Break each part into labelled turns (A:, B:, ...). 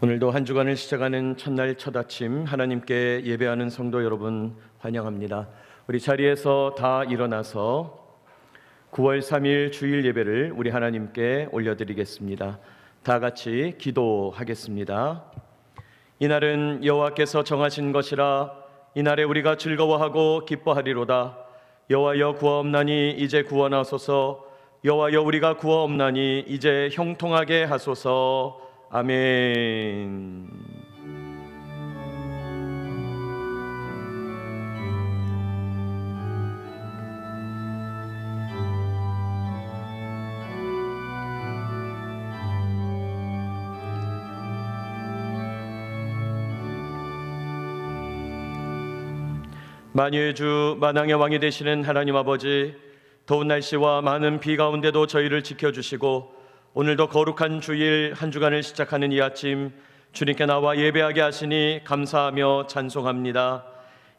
A: 오늘도 한 주간을 시작하는 첫날 첫 아침 하나님께 예배하는 성도 여러분 환영합니다. 우리 자리에서 다 일어나서 9월 3일 주일 예배를 우리 하나님께 올려드리겠습니다. 다 같이 기도하겠습니다. 이날은 여호와께서 정하신 것이라 이날에 우리가 즐거워하고 기뻐하리로다. 여호와여 구하옵나니 이제 구원하소서. 여호와여 우리가 구하옵나니 이제 형통하게 하소서. 아멘. 만유의 주 만왕의 왕이 되시는 하나님 아버지, 더운 날씨와 많은 비 가운데도 저희를 지켜주시고 오늘도 거룩한 주일 한 주간을 시작하는 이 아침 주님께 나와 예배하게 하시니 감사하며 찬송합니다.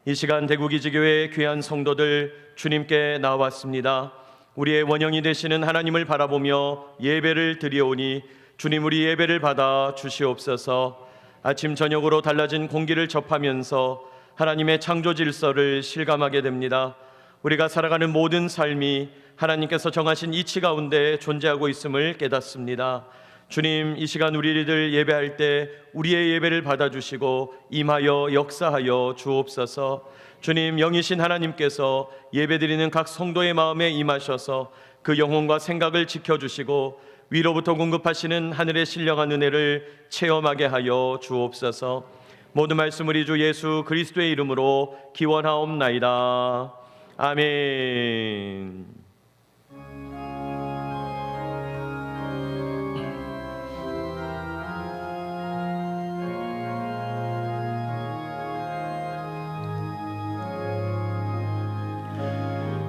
A: 이 시간 대구기지교회 귀한 성도들 주님께 나왔습니다. 우리의 원형이 되시는 하나님을 바라보며 예배를 드리오니 주님 우리 예배를 받아 주시옵소서. 아침 저녁으로 달라진 공기를 접하면서 하나님의 창조 질서를 실감하게 됩니다. 우리가 살아가는 모든 삶이 하나님께서 정하신 이치 가운데 존재하고 있음을 깨닫습니다. 주님, 이 시간 우리들 예배할 때 우리의 예배를 받아주시고 임하여 역사하여 주옵소서. 주님, 영이신 하나님께서 예배드리는 각 성도의 마음에 임하셔서 그 영혼과 생각을 지켜주시고 위로부터 공급하시는 하늘의 신령한 은혜를 체험하게 하여 주옵소서. 모든 말씀 우리 주 예수 그리스도의 이름으로 기원하옵나이다. 아멘.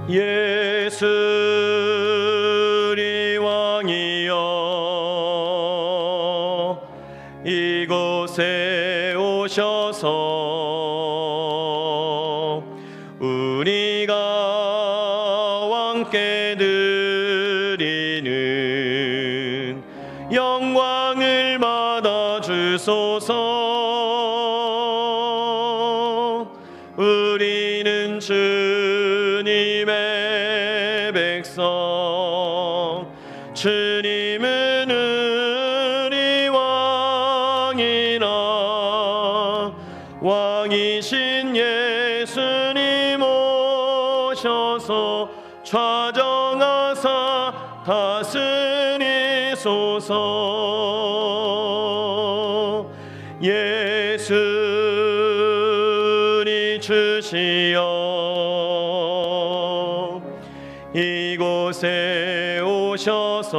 A: 예수 우리 왕이여 이곳에 오셔서 우리가 왕께 드리는 영광을 받아 주소서. 우리는 주님의 백성, 주님은 우리 왕이라. 왕이신 예수님 오셔서 좌정하사 다스리소서. 예수 우리 주시여 이곳에 오셔서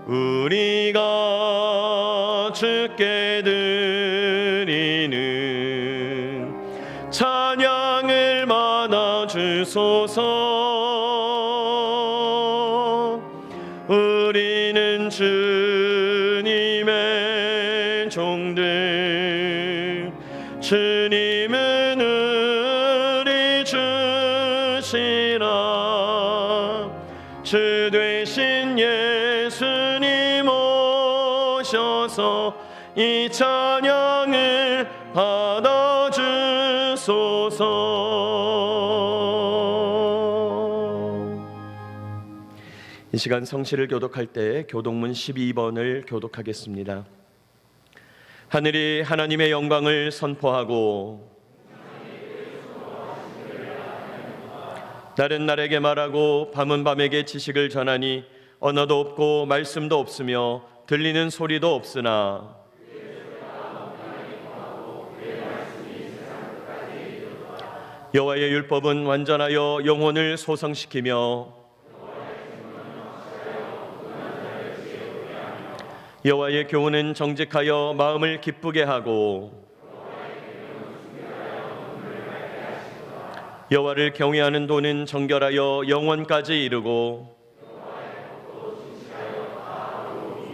A: 우리가 주께 드리는 찬양을 받아 주소서. 우리는 주님의 종들, 주님은 우리 주시라. 주 되신 예수님 오셔서 이 찬양을 받아 주소서. 이 시간 성시를 교독할 때 교독문 12번을 교독하겠습니다. 하늘이 하나님의 영광을 선포하고 날은 날에게 말하고 밤은 밤에게 지식을 전하니 언어도 없고 말씀도 없으며 들리는 소리도 없으나 여호와의 율법은 완전하여 영혼을 소성시키며 여호와의 교훈은 정직하여 마음을 기쁘게 하고 여호와를 경외하는 도는 정결하여 영원까지 이르고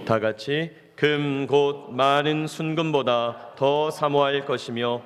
A: 다 같이 금 곧 많은 순금보다 더 사모할 것이며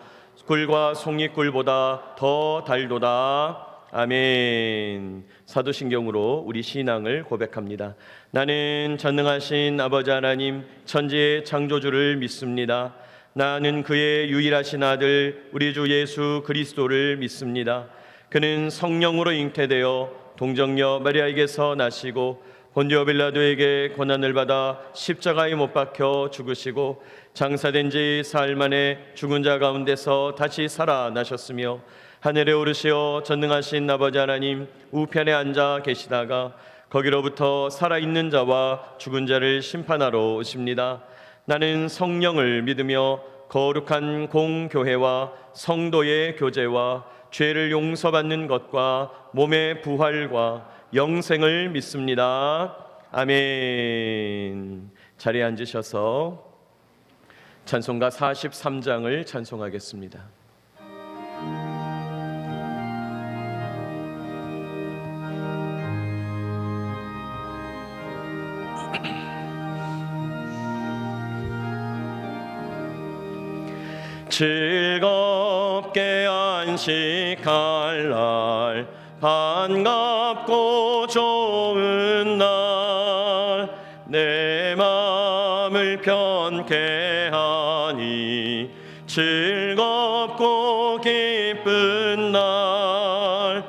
A: 꿀과 송이꿀보다 더 달도다. 아멘. 사도신경으로 우리 신앙을 고백합니다. 나는 전능하신 아버지 하나님 천지의 창조주를 믿습니다. 나는 그의 유일하신 아들 우리 주 예수 그리스도를 믿습니다. 그는 성령으로 잉태되어 동정녀 마리아에게서 나시고 본디오 빌라도에게 고난을 받아 십자가에 못 박혀 죽으시고 장사된 지 사흘 만에 죽은 자 가운데서 다시 살아나셨으며 하늘에 오르시어 전능하신 아버지 하나님 우편에 앉아 계시다가 거기로부터 살아있는 자와 죽은 자를 심판하러 오십니다. 나는 성령을 믿으며 거룩한 공교회와 성도의 교제와 죄를 용서받는 것과 몸의 부활과 영생을 믿습니다. 아멘. 자리에 앉으셔서 찬송가 43장을 찬송하겠습니다. 즐겁게 안식할 날 반갑고 좋은 날 내 마음을 편케 하니 즐겁고 기쁜 날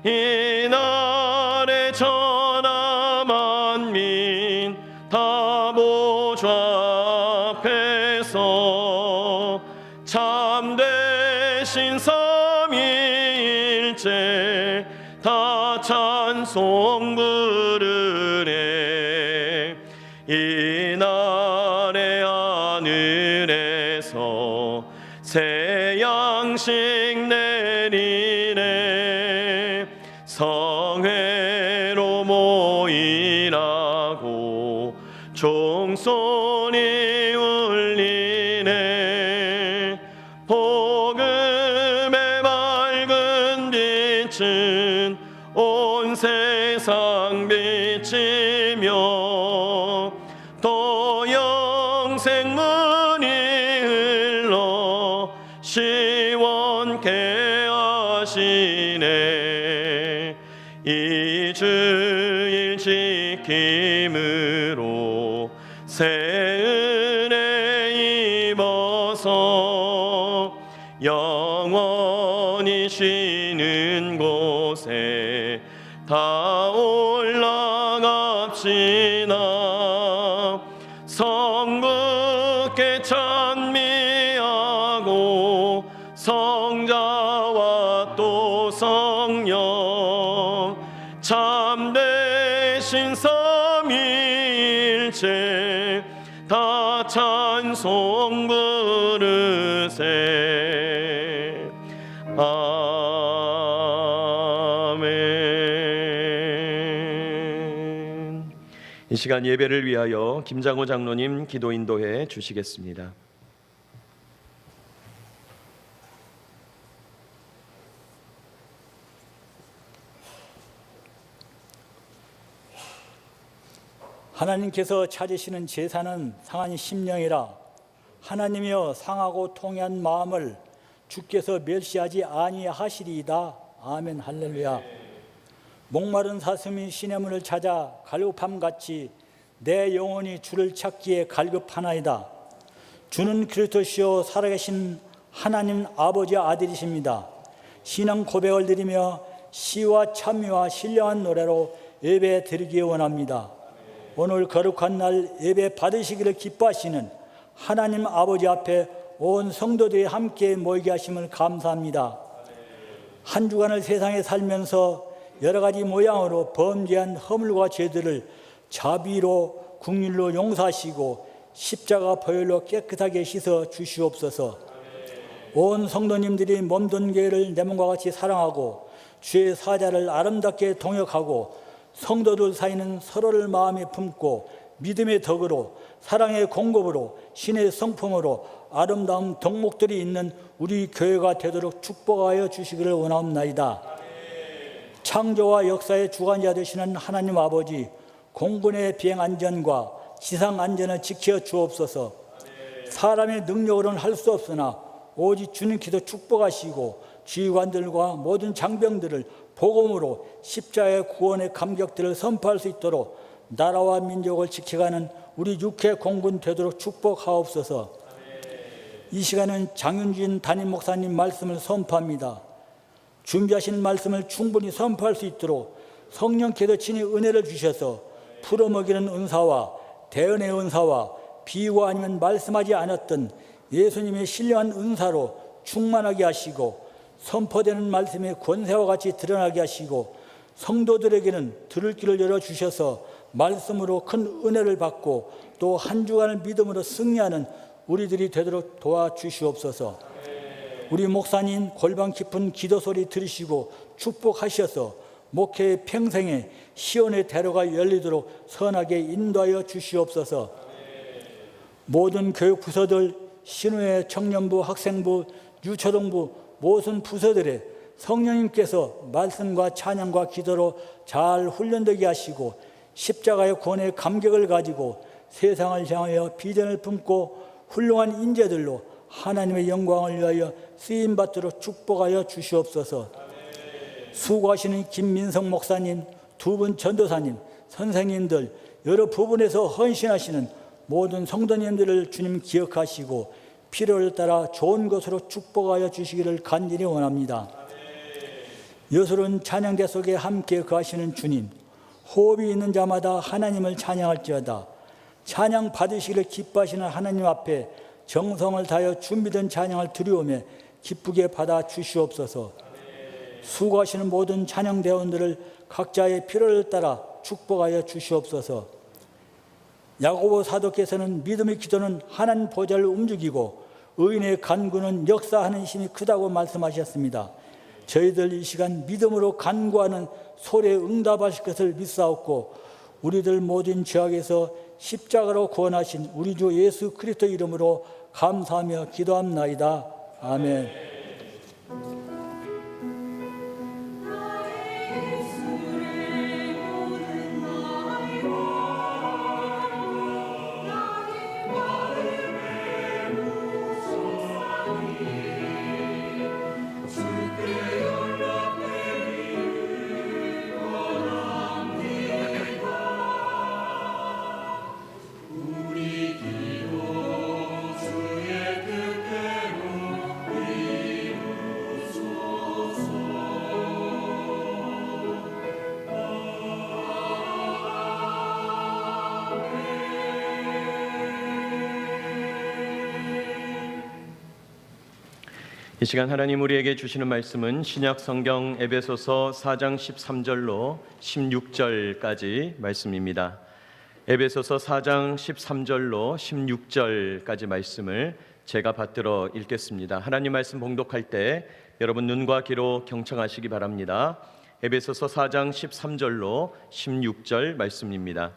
A: 이 날에 천하 만민 다 보좌 앞에서 참되신 삼위일체 다 찬송 부르네. 이 날에 하늘에서 새 양식 내리네. 성회로 모이라고 종소리 울리네. 복음의 밝은 빛은 온 세상 비치며 또 영생문이 흘러 시원케 하시네. 이 주일 지킴으로 새 은혜 입어서 영원히 쉬는 곳에 다 올라갑시다. 성부께 찬미하고 성자와 또 성령 참되신 삼위일체 다 찬송 부르세. 아멘. 이 시간 예배를 위하여 김장호 장로님 기도 인도해 주시겠습니다.
B: 하나님께서 찾으시는 제사는 상한 심령이라. 하나님이여 상하고 통한 마음을 주께서 멸시하지 아니하시리이다. 아멘. 할렐루야. 목마른 사슴이 시냇물을 찾아 갈급함같이 내 영혼이 주를 찾기에 갈급하나이다. 주는 그리스도시요 살아계신 하나님 아버지의 아들이십니다. 신앙 고백을 드리며 시와 찬미와 신령한 노래로 예배 드리기 원합니다. 오늘 거룩한 날 예배 받으시기를 기뻐하시는 하나님 아버지 앞에 온 성도들이 함께 모이게 하심을 감사합니다. 한 주간을 세상에 살면서 여러 가지 모양으로 범죄한 허물과 죄들을 자비로 긍휼로 용서하시고 십자가 보혈로 깨끗하게 씻어 주시옵소서. 온 성도님들이 몸된 교회를 내 몸과 같이 사랑하고 주의 사자를 아름답게 동역하고 성도들 사이는 서로를 마음에 품고 믿음의 덕으로 사랑의 공급으로 신의 성품으로 아름다운 덕목들이 있는 우리 교회가 되도록 축복하여 주시기를 원하옵나이다. 창조와 역사의 주관자 되시는 하나님 아버지, 공군의 비행 안전과 지상 안전을 지켜 주옵소서. 사람의 능력으로는 할 수 없으나 오직 주님께서 축복하시고 지휘관들과 모든 장병들을 복음으로 십자가의 구원의 감격들을 선포할 수 있도록 나라와 민족을 지켜가는 우리 육해 공군 되도록 축복하옵소서. 이 시간은 장윤진 담임 목사님 말씀을 선포합니다. 준비하신 말씀을 충분히 선포할 수 있도록 성령께서 친히 은혜를 주셔서 풀어먹이는 은사와 대언의 은사와 비유가 아니면 말씀하지 않았던 예수님의 신령한 은사로 충만하게 하시고 선포되는 말씀의 권세와 같이 드러나게 하시고 성도들에게는 들을 길을 열어주셔서 말씀으로 큰 은혜를 받고 또 한 주간을 믿음으로 승리하는 우리들이 되도록 도와주시옵소서. 우리 목사님 골방 깊은 기도 소리 들으시고 축복하셔서 목회의 평생에 시온의 대로가 열리도록 선하게 인도하여 주시옵소서. 모든 교육부서들, 신우회, 청년부, 학생부, 유초동부 모든 부서들의 성령님께서 말씀과 찬양과 기도로 잘 훈련되게 하시고 십자가의 구원의 감격을 가지고 세상을 향하여 비전을 품고 훌륭한 인재들로 하나님의 영광을 위하여 쓰임받도록 축복하여 주시옵소서. 수고하시는 김민성 목사님, 두 분 전도사님, 선생님들, 여러 부분에서 헌신하시는 모든 성도님들을 주님 기억하시고 필요를 따라 좋은 것으로 축복하여 주시기를 간절히 원합니다. 여술은 찬양대 속에 함께 거하시는 주님, 호흡이 있는 자마다 하나님을 찬양할지어다. 찬양 받으시기를 기뻐하시는 하나님 앞에 정성을 다하여 준비된 찬양을 드리오며 기쁘게 받아 주시옵소서. 수고하시는 모든 찬양대원들을 각자의 필요를 따라 축복하여 주시옵소서. 야고보 사도께서는 믿음의 기도는 하나님 보좌를 움직이고 의인의 간구는 역사하는 힘이 크다고 말씀하셨습니다. 저희들 이 시간 믿음으로 간구하는 소리에 응답하실 것을 믿사옵고 우리들 모든 죄악에서 십자가로 구원하신 우리 주 예수 그리스도 이름으로 감사하며 기도합나이다. 아멘.
A: 이 시간 하나님 우리에게 주시는 말씀은 신약 성경 에베소서 4장 13절로 16절까지 말씀입니다. 에베소서 4장 13절로 16절까지 말씀을 제가 받들어 읽겠습니다. 하나님 말씀 봉독할 때 여러분 눈과 귀로 경청하시기 바랍니다. 에베소서 4장 13절로 16절 말씀입니다.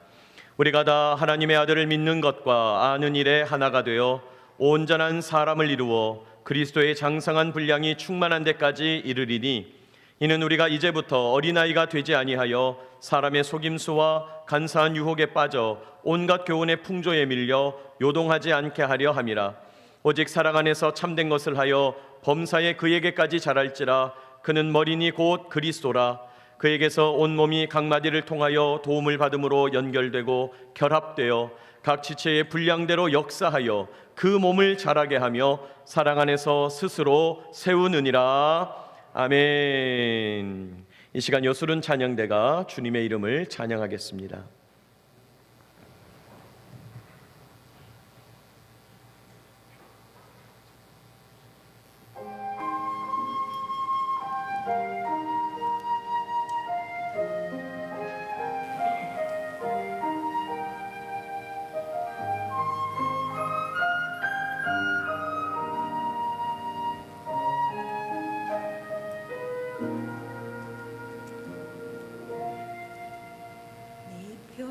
A: 우리가 다 하나님의 아들을 믿는 것과 아는 일에 하나가 되어 온전한 사람을 이루어 그리스도의 장성한 분량이 충만한 데까지 이르리니 이는 우리가 이제부터 어린아이가 되지 아니하여 사람의 속임수와 간사한 유혹에 빠져 온갖 교훈의 풍조에 밀려 요동하지 않게 하려 함이라. 오직 사랑 안에서 참된 것을 하여 범사에 그에게까지 자랄지라. 그는 머리니 곧 그리스도라. 그에게서 온 몸이 각 마디를 통하여 도움을 받음으로 연결되고 결합되어 각 지체의 분량대로 역사하여 그 몸을 자라게 하며 사랑 안에서 스스로 세우느니라. 아멘. 이 시간 여술은 찬양대가 주님의 이름을 찬양하겠습니다.
C: 네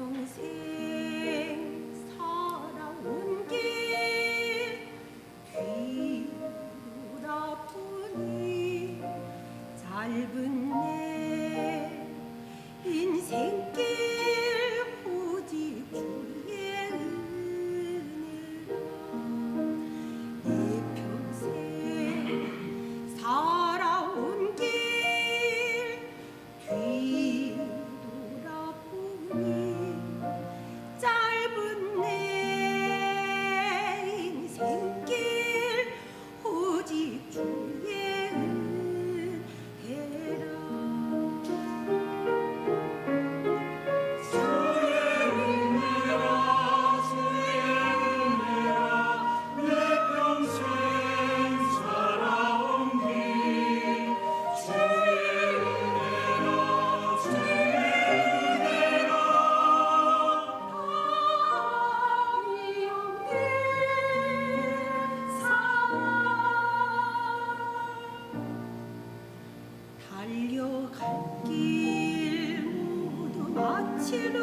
C: 달려갈 길 모두 마치고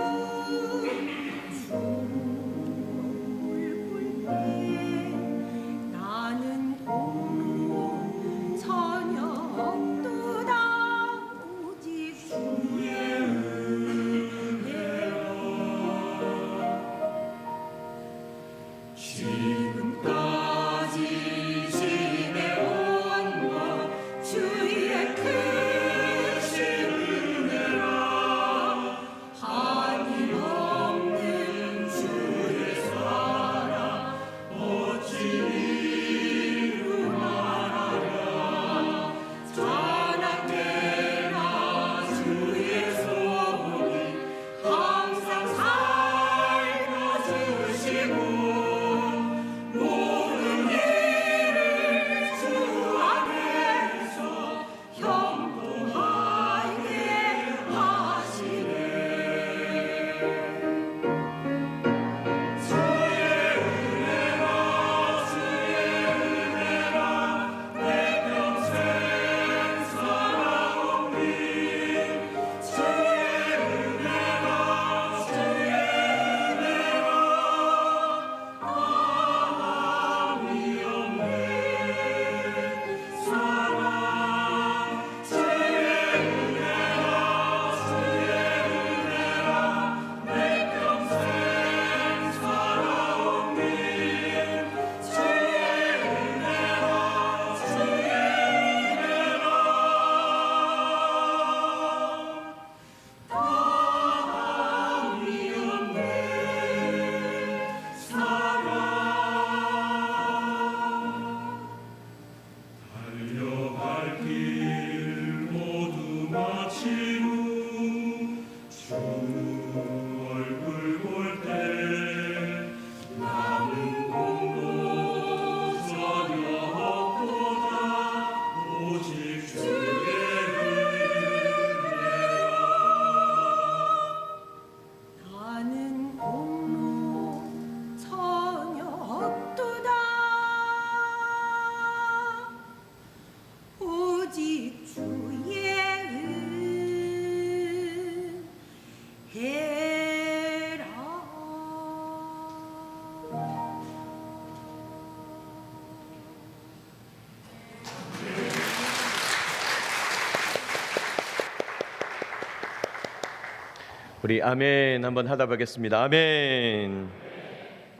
C: 춤을 불 때 나는 공로 전혀 없도다 오직 주의 은혜로 지금까지 지내온 것 주의 크신 은혜라 한임없는 주의 사랑 어찌 이루 말하랴 찬양되라 주의 소원이 항상 살펴주시고 모든 일을 주 안에서 형통하게 하시네 주의 은혜라 내 평생 살아옵니 주의 은혜라 아함이 없는 사랑 주의 은혜라 내 평생 살아옵니 주의 은혜라 아함이 없는 사랑 달려갈 길 모두 마치고 주 얼굴 볼 때 남은 공로 전혀 없도다 오직 주의 은혜라 나는 공로 전혀 없도다 오직 주의 은혜라
A: 우리 아멘 한번 하다 보겠습니다. 아멘.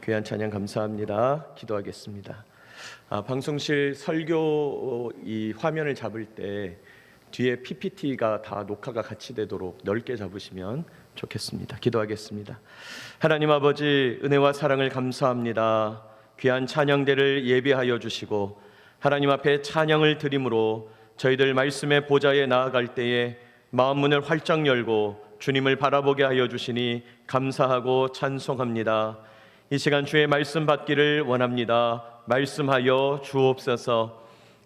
A: 귀한 찬양 감사합니다. 기도하겠습니다. 방송실 설교 이 화면을 잡을 때 뒤에 PPT가 다 녹화가 같이 되도록 넓게 잡으시면 좋겠습니다. 기도하겠습니다. 하나님 아버지 은혜와 사랑을 감사합니다. 귀한 찬양대를 예비하여 주시고 하나님 앞에 찬양을 드림으로 저희들 말씀의 보좌에 나아갈 때에 마음 문을 활짝 열고 주님을 바라보게 하여 주시니 감사하고 찬송합니다. 이 시간 주의 말씀 받기를 원합니다. 말씀하여 주옵소서.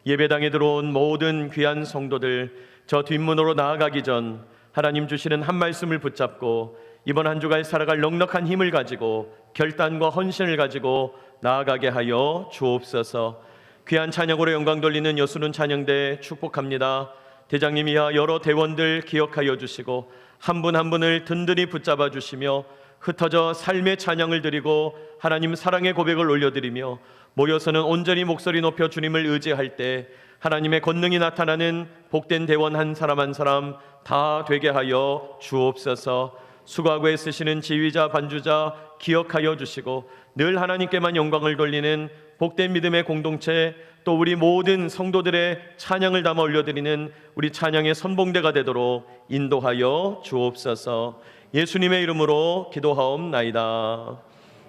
A: 예배당에 들어온 모든 귀한 성도들 저 뒷문으로 나아가기 전 하나님 주시는 한 말씀을 붙잡고 이번 한 주간 살아갈 넉넉한 힘을 가지고 결단과 헌신을 가지고 나아가게 하여 주옵소서. 귀한 찬양으로 영광 돌리는 여수는 찬양대 축복합니다. 대장님이야 여러 대원들 기억하여 주시고 한 분 한 분을 든든히 붙잡아 주시며 흩어져 삶의 찬양을 드리고 하나님 사랑의 고백을 올려드리며 모여서는 온전히 목소리 높여 주님을 의지할 때 하나님의 권능이 나타나는 복된 대원 한 사람 한 사람 다 되게 하여 주옵소서. 수고하고 애쓰시는 지휘자 반주자 기억하여 주시고 늘 하나님께만 영광을 돌리는 복된 믿음의 공동체 또 우리 모든 성도들의 찬양을 담아 올려드리는 우리 찬양의 선봉대가 되도록 인도하여 주옵소서. 예수님의 이름으로 기도하옵나이다.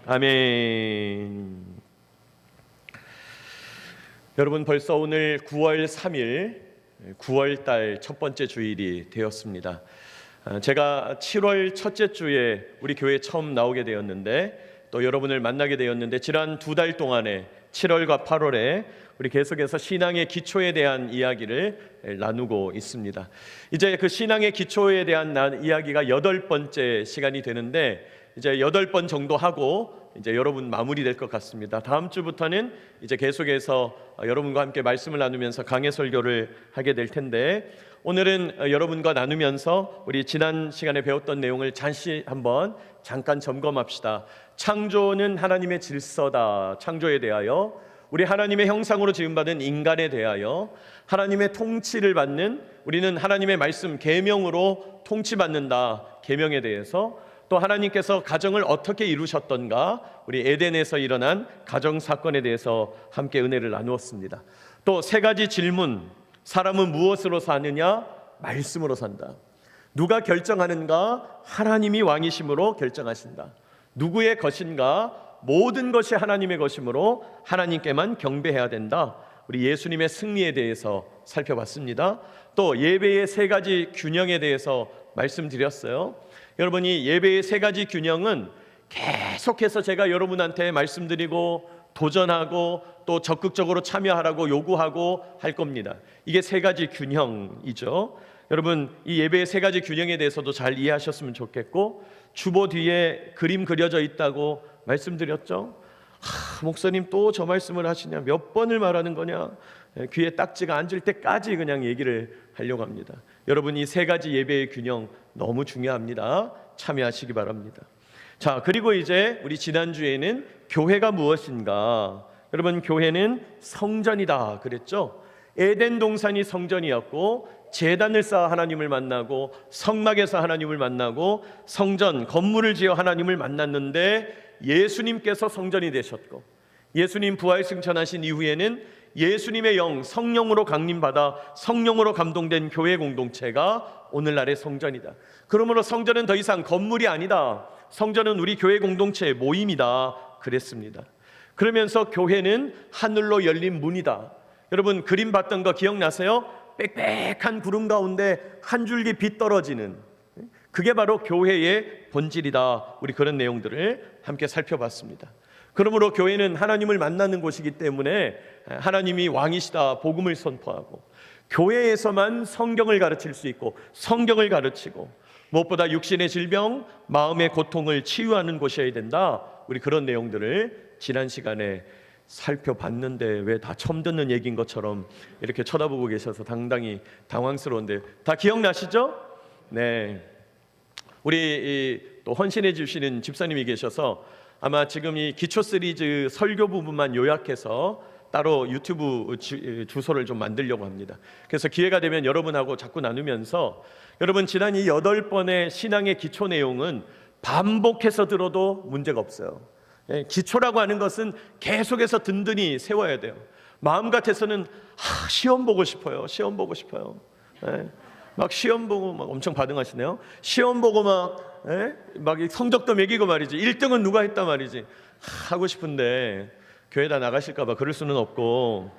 A: 아멘. 여러분 벌써 오늘 9월 3일 9월달 첫 번째 주일이 되었습니다. 제가 7월 첫째 주에 우리 교회에 처음 나오게 되었는데 또 여러분을 만나게 되었는데 지난 2달 동안에 7월과 8월에 우리 계속해서 신앙의 기초에 대한 이야기를 나누고 있습니다. 이제 그 신앙의 기초에 대한 이야기가 8번째 시간이 되는데 이제 8번 정도 하고 이제 여러분 마무리될 것 같습니다. 다음 주부터는 이제 계속해서 여러분과 함께 말씀을 나누면서 강해 설교를 하게 될 텐데, 오늘은 여러분과 나누면서 우리 지난 시간에 배웠던 내용을 잠깐 점검합시다. 창조는 하나님의 질서다. 창조에 대하여, 우리 하나님의 형상으로 지음받은 인간에 대하여, 하나님의 통치를 받는, 우리는 하나님의 말씀 계명으로 통치받는다. 계명에 대해서, 또 하나님께서 가정을 어떻게 이루셨던가, 우리 에덴에서 일어난 가정 사건에 대해서 함께 은혜를 나누었습니다. 또 세 가지 질문. 사람은 무엇으로 사느냐? 말씀으로 산다. 누가 결정하는가? 하나님이 왕이심으로 결정하신다. 누구의 것인가? 모든 것이 하나님의 것이므로 하나님께만 경배해야 된다. 우리 예수님의 승리에 대해서 살펴봤습니다. 또 예배의 세 가지 균형에 대해서 말씀드렸어요. 여러분이 예배의 세 가지 균형은 계속해서 제가 여러분한테 말씀드리고 도전하고 또 적극적으로 참여하라고 요구하고 할 겁니다. 이게 세 가지 균형이죠. 여러분, 이 예배의 세 가지 균형에 대해서도 잘 이해하셨으면 좋겠고, 주보 뒤에 그림 그려져 있다고 말씀드렸죠. 목사님 또 저 말씀을 하시냐, 몇 번을 말하는 거냐, 귀에 딱지가 앉을 때까지 그냥 얘기를 하려고 합니다. 여러분, 이 세 가지 예배의 균형 너무 중요합니다. 참여하시기 바랍니다. 자, 그리고 이제 우리 지난주에는 교회가 무엇인가, 여러분, 교회는 성전이다 그랬죠. 에덴 동산이 성전이었고, 제단을 쌓아 하나님을 만나고, 성막에서 하나님을 만나고, 성전 건물을 지어 하나님을 만났는데, 예수님께서 성전이 되셨고, 예수님 부활 승천하신 이후에는 예수님의 영, 성령으로 강림받아 성령으로 감동된 교회 공동체가 오늘날의 성전이다. 그러므로 성전은 더 이상 건물이 아니다. 성전은 우리 교회 공동체의 모임이다 그랬습니다. 그러면서 교회는 하늘로 열린 문이다. 여러분, 그림 봤던 거 기억나세요? 빽빽한 구름 가운데 한 줄기 빛 떨어지는, 그게 바로 교회의 본질이다. 우리 그런 내용들을 함께 살펴봤습니다. 그러므로 교회는 하나님을 만나는 곳이기 때문에 하나님이 왕이시다 복음을 선포하고, 교회에서만 성경을 가르칠 수 있고 성경을 가르치고, 무엇보다 육신의 질병, 마음의 고통을 치유하는 곳이어야 된다. 우리 그런 내용들을 지난 시간에 살펴봤는데 왜 다 처음 듣는 얘기인 것처럼 이렇게 쳐다보고 계셔서 상당히 당황스러운데, 다 기억나시죠? 네. 우리 또 헌신해 주시는 집사님이 계셔서 아마 지금 이 기초 시리즈 설교 부분만 요약해서 따로 유튜브 주소를 좀 만들려고 합니다. 그래서 기회가 되면 여러분하고 자꾸 나누면서, 여러분, 지난 이 8번의 신앙의 기초 내용은 반복해서 들어도 문제가 없어요. 기초라고 하는 것은 계속해서 든든히 세워야 돼요. 마음 같아서는 시험 보고 싶어요. 시험 보고 싶어요. 막 시험 보고 막 엄청 반응하시네요. 시험 보고 막 성적도 매기고 말이지, 1등은 누가 했단 말이지 하고 싶은데 교회다 나가실까 봐 그럴 수는 없고.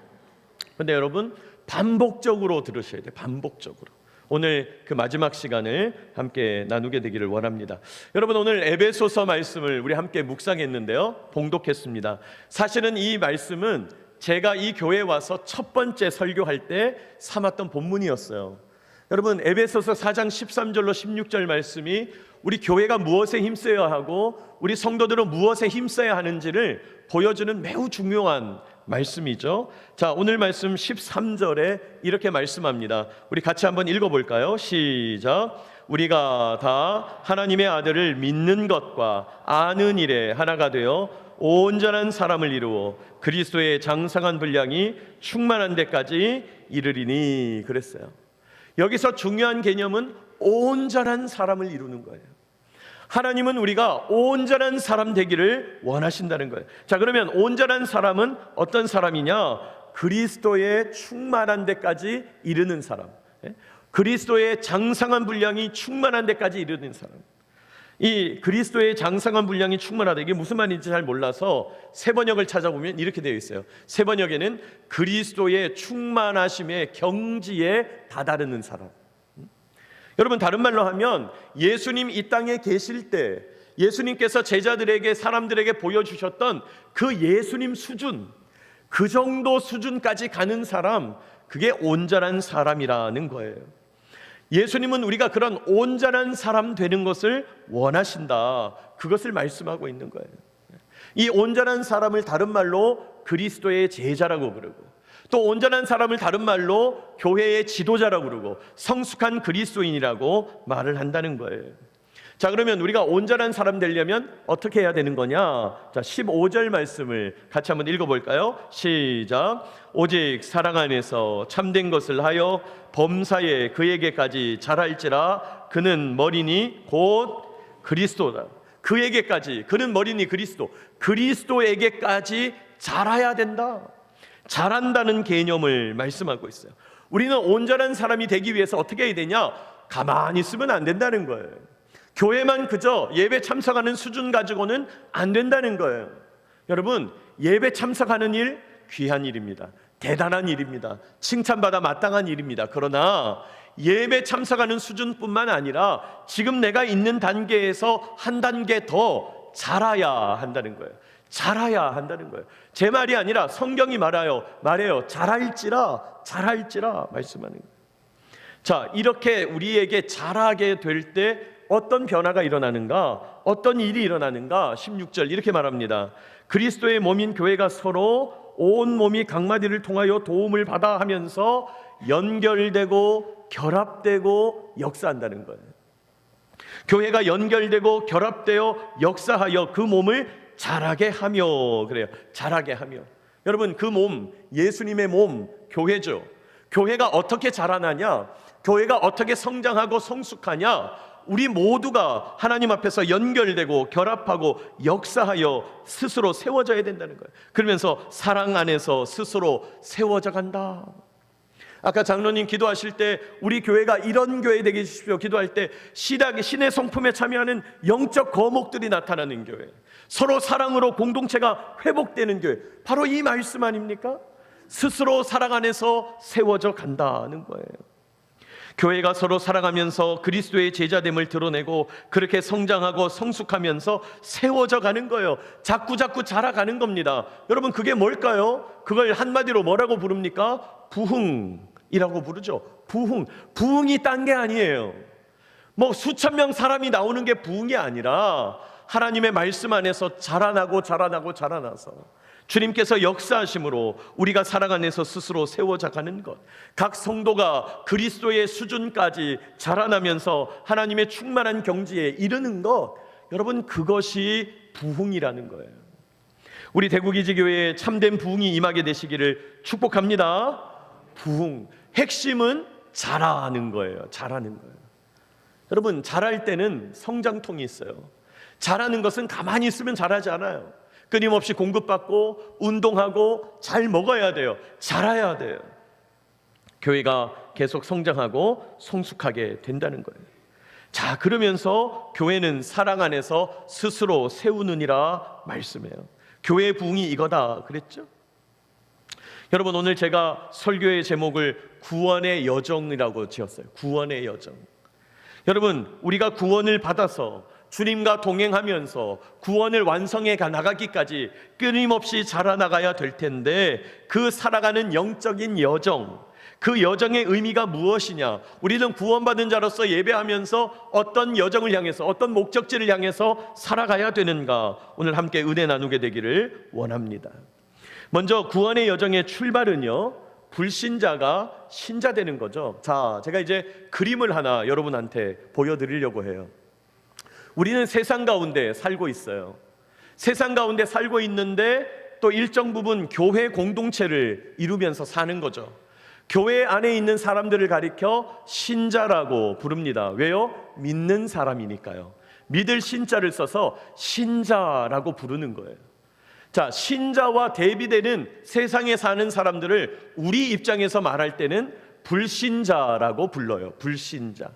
A: 근데 여러분, 반복적으로 들으셔야 돼요. 반복적으로. 오늘 그 마지막 시간을 함께 나누게 되기를 원합니다. 여러분, 오늘 에베소서 말씀을 우리 함께 묵상했는데요, 봉독했습니다. 사실은 이 말씀은 제가 이 교회에 와서 첫 번째 설교할 때 삼았던 본문이었어요. 여러분, 에베소서 4장 13절로 16절 말씀이 우리 교회가 무엇에 힘써야 하고 우리 성도들은 무엇에 힘써야 하는지를 보여주는 매우 중요한 말씀이죠. 자, 오늘 말씀 13절에 이렇게 말씀합니다. 우리 같이 한번 읽어볼까요? 시작. 우리가 다 하나님의 아들을 믿는 것과 아는 일에 하나가 되어 온전한 사람을 이루어 그리스도의 장성한 분량이 충만한 데까지 이르리니 그랬어요. 여기서 중요한 개념은 온전한 사람을 이루는 거예요. 하나님은 우리가 온전한 사람 되기를 원하신다는 거예요. 자, 그러면 온전한 사람은 어떤 사람이냐? 그리스도의 충만한 데까지 이르는 사람, 그리스도의 장성한 분량이 충만한 데까지 이르는 사람. 이 그리스도의 장성한 분량이 충만하다, 이게 무슨 말인지 잘 몰라서 세 번역을 찾아보면 이렇게 되어 있어요. 세 번역에는 그리스도의 충만하심의 경지에 다다르는 사람. 여러분, 다른 말로 하면 예수님 이 땅에 계실 때 예수님께서 제자들에게, 사람들에게 보여주셨던 그 예수님 수준, 그 정도 수준까지 가는 사람, 그게 온전한 사람이라는 거예요. 예수님은 우리가 그런 온전한 사람 되는 것을 원하신다, 그것을 말씀하고 있는 거예요. 이 온전한 사람을 다른 말로 그리스도의 제자라고 부르고, 또 온전한 사람을 다른 말로 교회의 지도자라고 부르고 성숙한 그리스도인이라고 말을 한다는 거예요. 자, 그러면 우리가 온전한 사람 되려면 어떻게 해야 되는 거냐? 자, 15절 말씀을 같이 한번 읽어볼까요? 시작. 오직 사랑 안에서 참된 것을 하여 범사에 그에게까지 자랄지라. 그는 머리니 곧 그리스도다. 그에게까지, 그는 머리니 그리스도, 그리스도에게까지 자라야 된다. 자란다는 개념을 말씀하고 있어요. 우리는 온전한 사람이 되기 위해서 어떻게 해야 되냐? 가만히 있으면 안 된다는 거예요. 교회만 그저 예배 참석하는 수준 가지고는 안 된다는 거예요. 여러분, 예배 참석하는 일 귀한 일입니다. 대단한 일입니다. 칭찬받아 마땅한 일입니다. 그러나 예배 참석하는 수준뿐만 아니라 지금 내가 있는 단계에서 한 단계 더 자라야 한다는 거예요. 자라야 한다는 거예요. 제 말이 아니라 성경이 말해요. 자랄지라 말씀하는 거예요. 자, 이렇게 우리에게 자라게 될 때 어떤 변화가 일어나는가? 어떤 일이 일어나는가? 16절 이렇게 말합니다. 그리스도의 몸인 교회가 서로 온 몸이 각마디를 통하여 도움을 받아 하면서 연결되고 결합되고 역사한다는 거예요. 교회가 연결되고 결합되어 역사하여 그 몸을 자라게 하며, 그래요. 자라게 하며. 여러분, 그 몸, 예수님의 몸, 교회죠. 교회가 어떻게 자라나냐? 교회가 어떻게 성장하고 성숙하냐? 우리 모두가 하나님 앞에서 연결되고 결합하고 역사하여 스스로 세워져야 된다는 거예요. 그러면서 사랑 안에서 스스로 세워져 간다. 아까 장로님 기도하실 때 우리 교회가 이런 교회 되게 해주십시오 기도할 때 신의 성품에 참여하는 영적 거목들이 나타나는 교회, 서로 사랑으로 공동체가 회복되는 교회, 바로 이 말씀 아닙니까? 스스로 사랑 안에서 세워져 간다는 거예요. 교회가 서로 사랑하면서 그리스도의 제자됨을 드러내고 그렇게 성장하고 성숙하면서 세워져 가는 거예요. 자꾸 자라가는 겁니다. 여러분, 그게 뭘까요? 그걸 한마디로 뭐라고 부릅니까? 부흥이라고 부르죠. 부흥이 딴 게 아니에요. 뭐 수천 명 사람이 나오는 게 부흥이 아니라 하나님의 말씀 안에서 자라나서 주님께서 역사하심으로 우리가 사랑 안에서 스스로 세워져 가는 것, 각 성도가 그리스도의 수준까지 자라나면서 하나님의 충만한 경지에 이르는 것, 여러분, 그것이 부흥이라는 거예요. 우리 대구기지교회에 참된 부흥이 임하게 되시기를 축복합니다. 부흥, 핵심은 자라는 거예요. 여러분, 자랄 때는 성장통이 있어요. 자라는 것은 가만히 있으면 자라지 않아요. 끊임없이 공급받고 운동하고 잘 먹어야 돼요. 자라야 돼요. 교회가 계속 성장하고 성숙하게 된다는 거예요. 자, 그러면서 교회는 사랑 안에서 스스로 세우느니라 말씀해요. 교회의 부흥이 이거다 그랬죠? 여러분, 오늘 제가 설교의 제목을 구원의 여정이라고 지었어요. 구원의 여정. 여러분, 우리가 구원을 받아서 주님과 동행하면서 구원을 완성해 나가기까지 끊임없이 자라나가야 될 텐데, 그 살아가는 영적인 여정, 그 여정의 의미가 무엇이냐? 우리는 구원받은 자로서 예배하면서 어떤 여정을 향해서, 어떤 목적지를 향해서 살아가야 되는가? 오늘 함께 은혜 나누게 되기를 원합니다. 먼저 구원의 여정의 출발은요, 불신자가 신자 되는 거죠. 자, 제가 이제 그림을 하나 여러분한테 보여드리려고 해요. 우리는 세상 가운데 살고 있어요. 세상 가운데 살고 있는데 또 일정 부분 교회 공동체를 이루면서 사는 거죠. 교회 안에 있는 사람들을 가리켜 신자라고 부릅니다. 왜요? 믿는 사람이니까요. 믿을 신자를 써서 신자라고 부르는 거예요. 자, 신자와 대비되는 세상에 사는 사람들을 우리 입장에서 말할 때는 불신자라고 불러요. 불신자.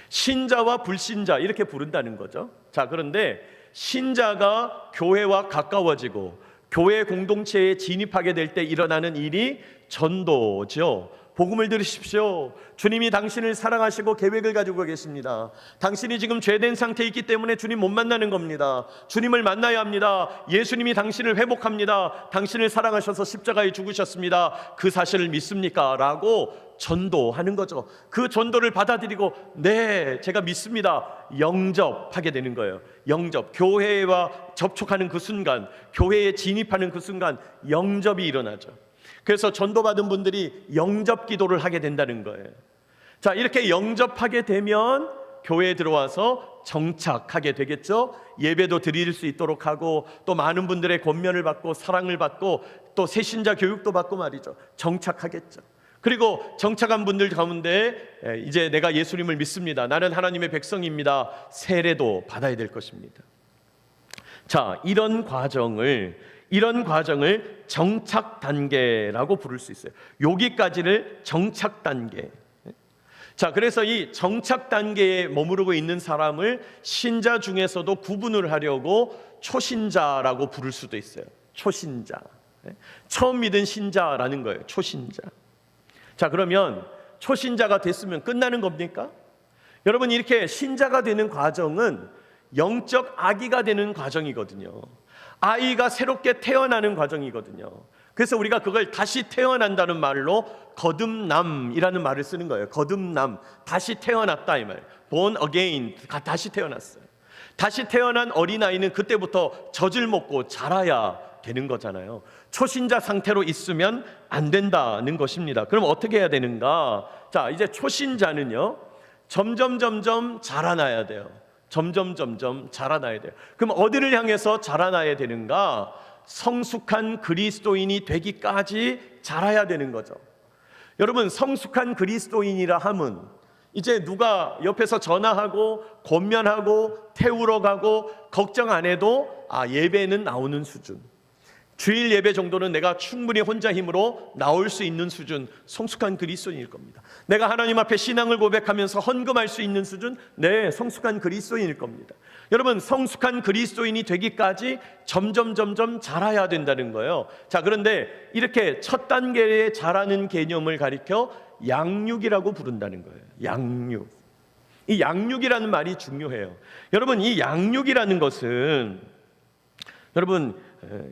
A: 신자와 불신자 이렇게 부른다는 거죠. 자, 그런데 신자가 교회와 가까워지고 교회 공동체에 진입하게 될 때 일어나는 일이 전도죠. 복음을 들으십시오. 주님이 당신을 사랑하시고 계획을 가지고 계십니다. 당신이 지금 죄된 상태에 있기 때문에 주님 못 만나는 겁니다. 주님을 만나야 합니다. 예수님이 당신을 회복합니다. 당신을 사랑하셔서 십자가에 죽으셨습니다. 그 사실을 믿습니까? 라고 전도하는 거죠. 그 전도를 받아들이고 네, 제가 믿습니다. 영접하게 되는 거예요. 영접. 교회와 접촉하는 그 순간, 교회에 진입하는 그 순간 영접이 일어나죠. 그래서 전도받은 분들이 영접 기도를 하게 된다는 거예요. 자, 이렇게 영접하게 되면 교회에 들어와서 정착하게 되겠죠. 예배도 드릴 수 있도록 하고 또 많은 분들의 권면을 받고 사랑을 받고 또 새신자 교육도 받고 말이죠. 정착하겠죠. 그리고 정착한 분들 가운데 이제 내가 예수님을 믿습니다. 나는 하나님의 백성입니다. 세례도 받아야 될 것입니다. 자, 이런 과정을 정착 단계라고 부를 수 있어요. 여기까지를 정착 단계. 자, 그래서 이 정착 단계에 머무르고 있는 사람을 신자 중에서도 구분을 하려고 초신자라고 부를 수도 있어요. 초신자. 처음 믿은 신자라는 거예요. 초신자. 자, 그러면 초신자가 됐으면 끝나는 겁니까? 여러분, 이렇게 신자가 되는 과정은 영적 아기가 되는 과정이거든요. 아이가 새롭게 태어나는 과정이거든요. 그래서 우리가 그걸 다시 태어난다는 말로 거듭남이라는 말을 쓰는 거예요. 거듭남, 다시 태어났다 이 말. Born again, 다시 태어났어요. 다시 태어난 어린아이는 그때부터 젖을 먹고 자라야 되는 거잖아요. 초신자 상태로 있으면 안 된다는 것입니다. 그럼 어떻게 해야 되는가? 자, 이제 초신자는요, 점점 자라나야 돼요. 점점 자라나야 돼요. 그럼 어디를 향해서 자라나야 되는가? 성숙한 그리스도인이 되기까지 자라야 되는 거죠. 여러분, 성숙한 그리스도인이라 함은 이제 누가 옆에서 전화하고 권면하고 태우러 가고 걱정 안 해도 예배는 나오는 수준, 주일 예배 정도는 내가 충분히 혼자 힘으로 나올 수 있는 수준, 성숙한 그리스도인일 겁니다. 내가 하나님 앞에 신앙을 고백하면서 헌금할 수 있는 수준, 네, 성숙한 그리스도인일 겁니다. 여러분, 성숙한 그리스도인이 되기까지 점점 자라야 된다는 거예요. 자, 그런데 이렇게 첫 단계에 자라는 개념을 가리켜 양육이라고 부른다는 거예요. 양육. 이 양육이라는 말이 중요해요. 여러분, 이 양육이라는 것은, 여러분,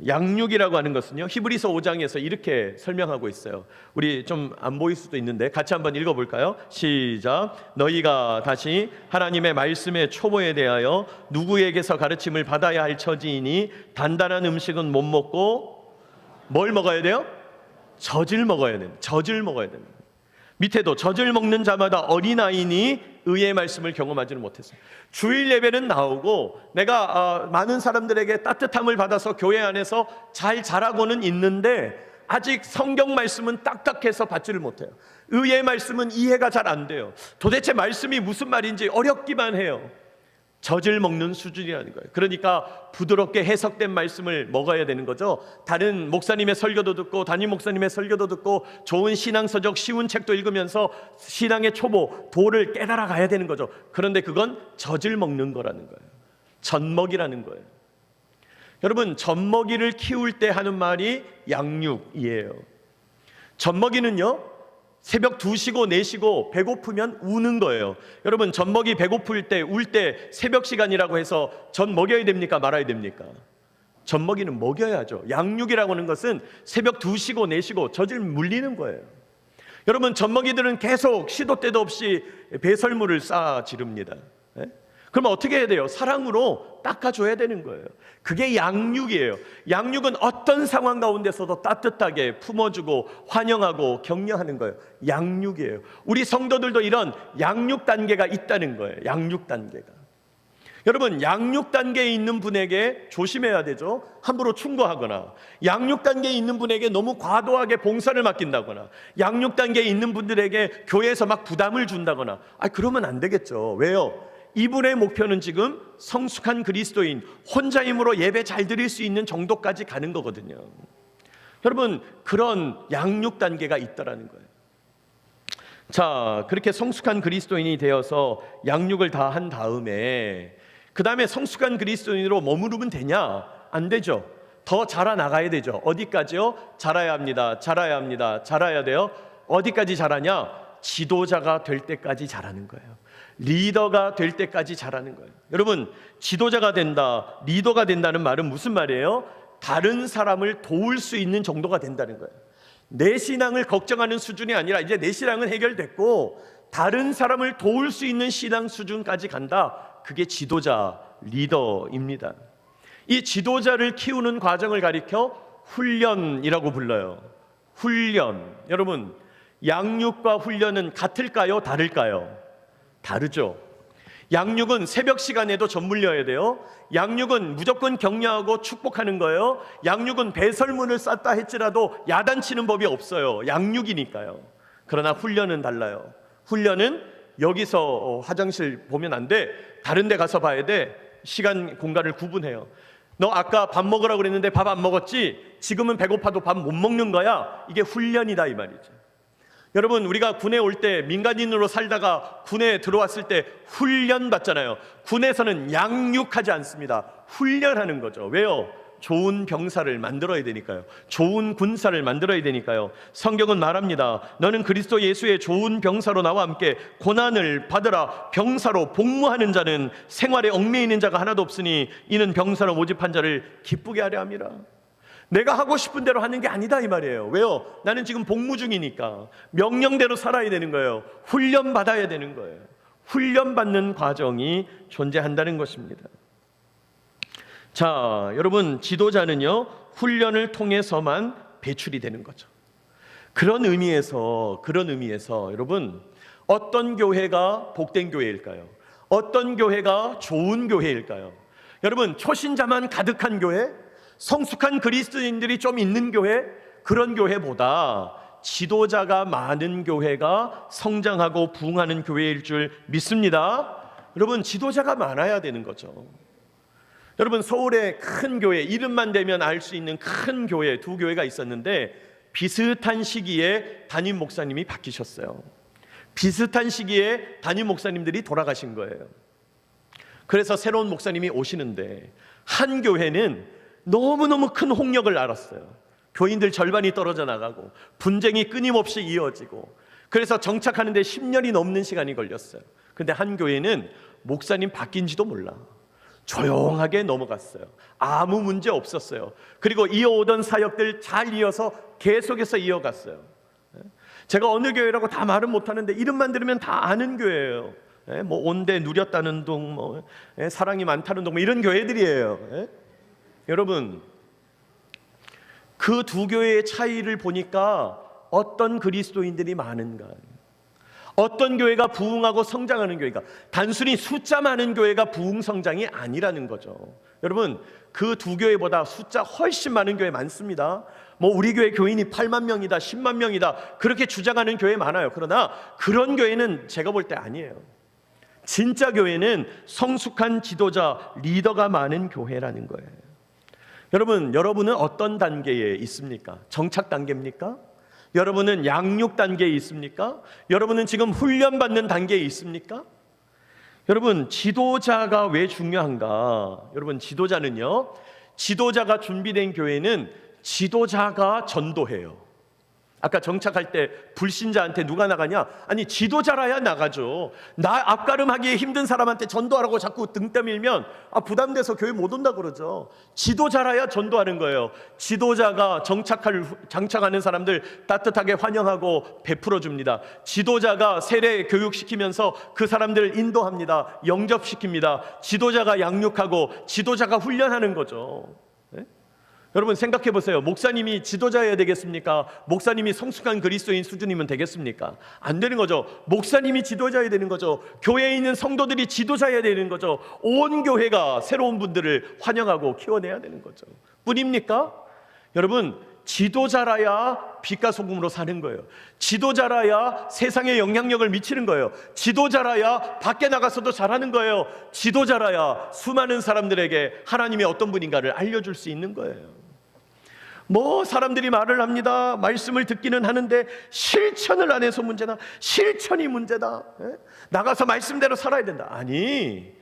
A: 양육이라고 하는 것은요, 히브리서 5장에서 이렇게 설명하고 있어요. 우리 좀 안 보일 수도 있는데 같이 한번 읽어볼까요? 시작. 너희가 다시 하나님의 말씀의 초보에 대하여 누구에게서 가르침을 받아야 할 처지이니 단단한 음식은 못 먹고 뭘 먹어야 돼요? 젖을 먹어야 됩니다. 젖을 먹어야 됩니다. 밑에도 젖을 먹는 자마다 어린아이니 의의 말씀을 경험하지는 못했어요. 주일 예배는 나오고 내가 많은 사람들에게 따뜻함을 받아서 교회 안에서 잘 자라고는 있는데 아직 성경 말씀은 딱딱해서 받지를 못해요. 의의 말씀은 이해가 잘 안 돼요. 도대체 말씀이 무슨 말인지 어렵기만 해요. 젖을 먹는 수준이라는 거예요. 그러니까 부드럽게 해석된 말씀을 먹어야 되는 거죠. 다른 목사님의 설교도 듣고 담임 목사님의 설교도 듣고 좋은 신앙서적 쉬운 책도 읽으면서 신앙의 초보 도를 깨달아 가야 되는 거죠. 그런데 그건 젖을 먹는 거라는 거예요. 젖먹이라는 거예요. 여러분, 젖먹이를 키울 때 하는 말이 양육이에요. 젖먹이는요, 새벽 2시고 4시고 배고프면 우는 거예요. 여러분, 젖먹이 배고플 때, 울 때 새벽 시간이라고 해서 젖 먹여야 됩니까? 말아야 됩니까? 젖먹이는 먹여야죠. 양육이라고 하는 것은 새벽 2시고 4시고 젖을 물리는 거예요. 여러분, 젖먹이들은 계속 시도 때도 없이 배설물을 쌓아 지릅니다. 그럼 어떻게 해야 돼요? 사랑으로 닦아줘야 되는 거예요. 그게 양육이에요. 양육은 어떤 상황 가운데서도 따뜻하게 품어주고 환영하고 격려하는 거예요. 양육이에요. 우리 성도들도 이런 양육 단계가 있다는 거예요. 양육 단계가. 여러분, 양육 단계에 있는 분에게 조심해야 되죠. 함부로 충고하거나, 양육 단계에 있는 분에게 너무 과도하게 봉사를 맡긴다거나, 양육 단계에 있는 분들에게 교회에서 막 부담을 준다거나, 그러면 안 되겠죠. 왜요? 이분의 목표는 지금 성숙한 그리스도인, 혼자 힘으로 예배 잘 드릴 수 있는 정도까지 가는 거거든요. 여러분, 그런 양육 단계가 있다라는 거예요. 자, 그렇게 성숙한 그리스도인이 되어서 양육을 다 한 다음에 그 다음에 성숙한 그리스도인으로 머무르면 되냐? 안 되죠. 더 자라나가야 되죠. 어디까지요? 자라야 합니다. 자라야 합니다. 자라야 돼요. 어디까지 자라냐? 지도자가 될 때까지 자라는 거예요. 리더가 될 때까지 자라는 거예요. 여러분, 지도자가 된다, 리더가 된다는 말은 무슨 말이에요? 다른 사람을 도울 수 있는 정도가 된다는 거예요. 내 신앙을 걱정하는 수준이 아니라 이제 내 신앙은 해결됐고 다른 사람을 도울 수 있는 신앙 수준까지 간다. 그게 지도자, 리더입니다. 이 지도자를 키우는 과정을 가리켜 훈련이라고 불러요. 훈련. 여러분, 양육과 훈련은 같을까요? 다를까요? 다르죠. 양육은 새벽 시간에도 젖물려야 돼요. 양육은 무조건 격려하고 축복하는 거예요. 양육은 배설문을 쌌다 할지라도 야단치는 법이 없어요. 양육이니까요. 그러나 훈련은 달라요. 훈련은 여기서 화장실 보면 안 돼. 다른 데 가서 봐야 돼. 시간, 공간을 구분해요. 너 아까 밥 먹으라고 그랬는데 밥 안 먹었지? 지금은 배고파도 밥 못 먹는 거야? 이게 훈련이다 이 말이죠. 여러분, 우리가 군에 올 때 민간인으로 살다가 군에 들어왔을 때 훈련 받잖아요. 군에서는 양육하지 않습니다. 훈련하는 거죠. 왜요? 좋은 병사를 만들어야 되니까요. 좋은 군사를 만들어야 되니까요. 성경은 말합니다. 너는 그리스도 예수의 좋은 병사로 나와 함께 고난을 받으라. 병사로 복무하는 자는 생활에 얽매이는 자가 하나도 없으니 이는 병사로 모집한 자를 기쁘게 하려 함이라. 내가 하고 싶은 대로 하는 게 아니다 이 말이에요. 왜요? 나는 지금 복무 중이니까 명령대로 살아야 되는 거예요. 훈련 받아야 되는 거예요. 훈련 받는 과정이 존재한다는 것입니다. 자, 여러분, 지도자는요 훈련을 통해서만 배출이 되는 거죠. 그런 의미에서 여러분, 어떤 교회가 복된 교회일까요? 어떤 교회가 좋은 교회일까요? 여러분, 초신자만 가득한 교회, 성숙한 그리스도인들이 좀 있는 교회, 그런 교회보다 지도자가 많은 교회가 성장하고 부흥하는 교회일 줄 믿습니다. 여러분, 지도자가 많아야 되는 거죠. 여러분, 서울에 큰 교회, 이름만 대면 알 수 있는 큰 교회, 두 교회가 있었는데 비슷한 시기에 담임 목사님이 바뀌셨어요. 비슷한 시기에 담임 목사님들이 돌아가신 거예요. 그래서 새로운 목사님이 오시는데 한 교회는 너무너무 큰 홍역을 알았어요. 교인들 절반이 떨어져 나가고 분쟁이 끊임없이 이어지고, 그래서 정착하는데 10년이 넘는 시간이 걸렸어요. 근데 한 교회는 목사님 바뀐지도 몰라. 조용하게 넘어갔어요. 아무 문제 없었어요. 그리고 이어오던 사역들 잘 이어서 계속해서 이어갔어요. 제가 어느 교회라고 다 말은 못하는데 이름만 들으면 다 아는 교회예요. 뭐 온대 누렸다는 동, 뭐 사랑이 많다는 동, 뭐 이런 교회들이에요. 여러분, 그 두 교회의 차이를 보니까 어떤 그리스도인들이 많은가, 어떤 교회가 부흥하고 성장하는 교회가, 단순히 숫자 많은 교회가 부흥 성장이 아니라는 거죠. 여러분, 그 두 교회보다 숫자 훨씬 많은 교회 많습니다. 뭐 우리 교회 교인이 8만 명이다 10만 명이다 그렇게 주장하는 교회 많아요. 그러나 그런 교회는 제가 볼 때 아니에요. 진짜 교회는 성숙한 지도자, 리더가 많은 교회라는 거예요. 여러분은 어떤 단계에 있습니까? 정착 단계입니까? 여러분은 양육 단계에 있습니까? 여러분은 지금 훈련받는 단계에 있습니까? 여러분, 지도자가 왜 중요한가? 여러분, 지도자가 준비된 교회는 지도자가 전도해요. 아까 정착할 때 불신자한테 누가 나가냐? 아니, 지도자라야 나가죠. 나 앞가름하기에 힘든 사람한테 전도하라고 자꾸 등 떠밀면 부담돼서 교회 못 온다 그러죠. 지도자라야 전도하는 거예요. 지도자가 장착하는 사람들 따뜻하게 환영하고 베풀어 줍니다. 지도자가 세례 교육시키면서 그 사람들 인도합니다. 영접시킵니다. 지도자가 양육하고 지도자가 훈련하는 거죠. 여러분, 생각해 보세요. 목사님이 지도자여야 되겠습니까? 목사님이 성숙한 그리스도인 수준이면 되겠습니까? 안 되는 거죠. 목사님이 지도자여야 되는 거죠. 교회에 있는 성도들이 지도자여야 되는 거죠. 온 교회가 새로운 분들을 환영하고 키워내야 되는 거죠. 뿐입니까? 여러분, 지도자라야 빛과 소금으로 사는 거예요. 지도자라야 세상에 영향력을 미치는 거예요. 지도자라야 밖에 나가서도 잘하는 거예요. 지도자라야 수많은 사람들에게 하나님이 어떤 분인가를 알려줄 수 있는 거예요. 뭐 사람들이 말을 합니다. 말씀을 듣기는 하는데 실천을 안 해서 문제다. 실천이 문제다. 나가서 말씀대로 살아야 된다. 아니,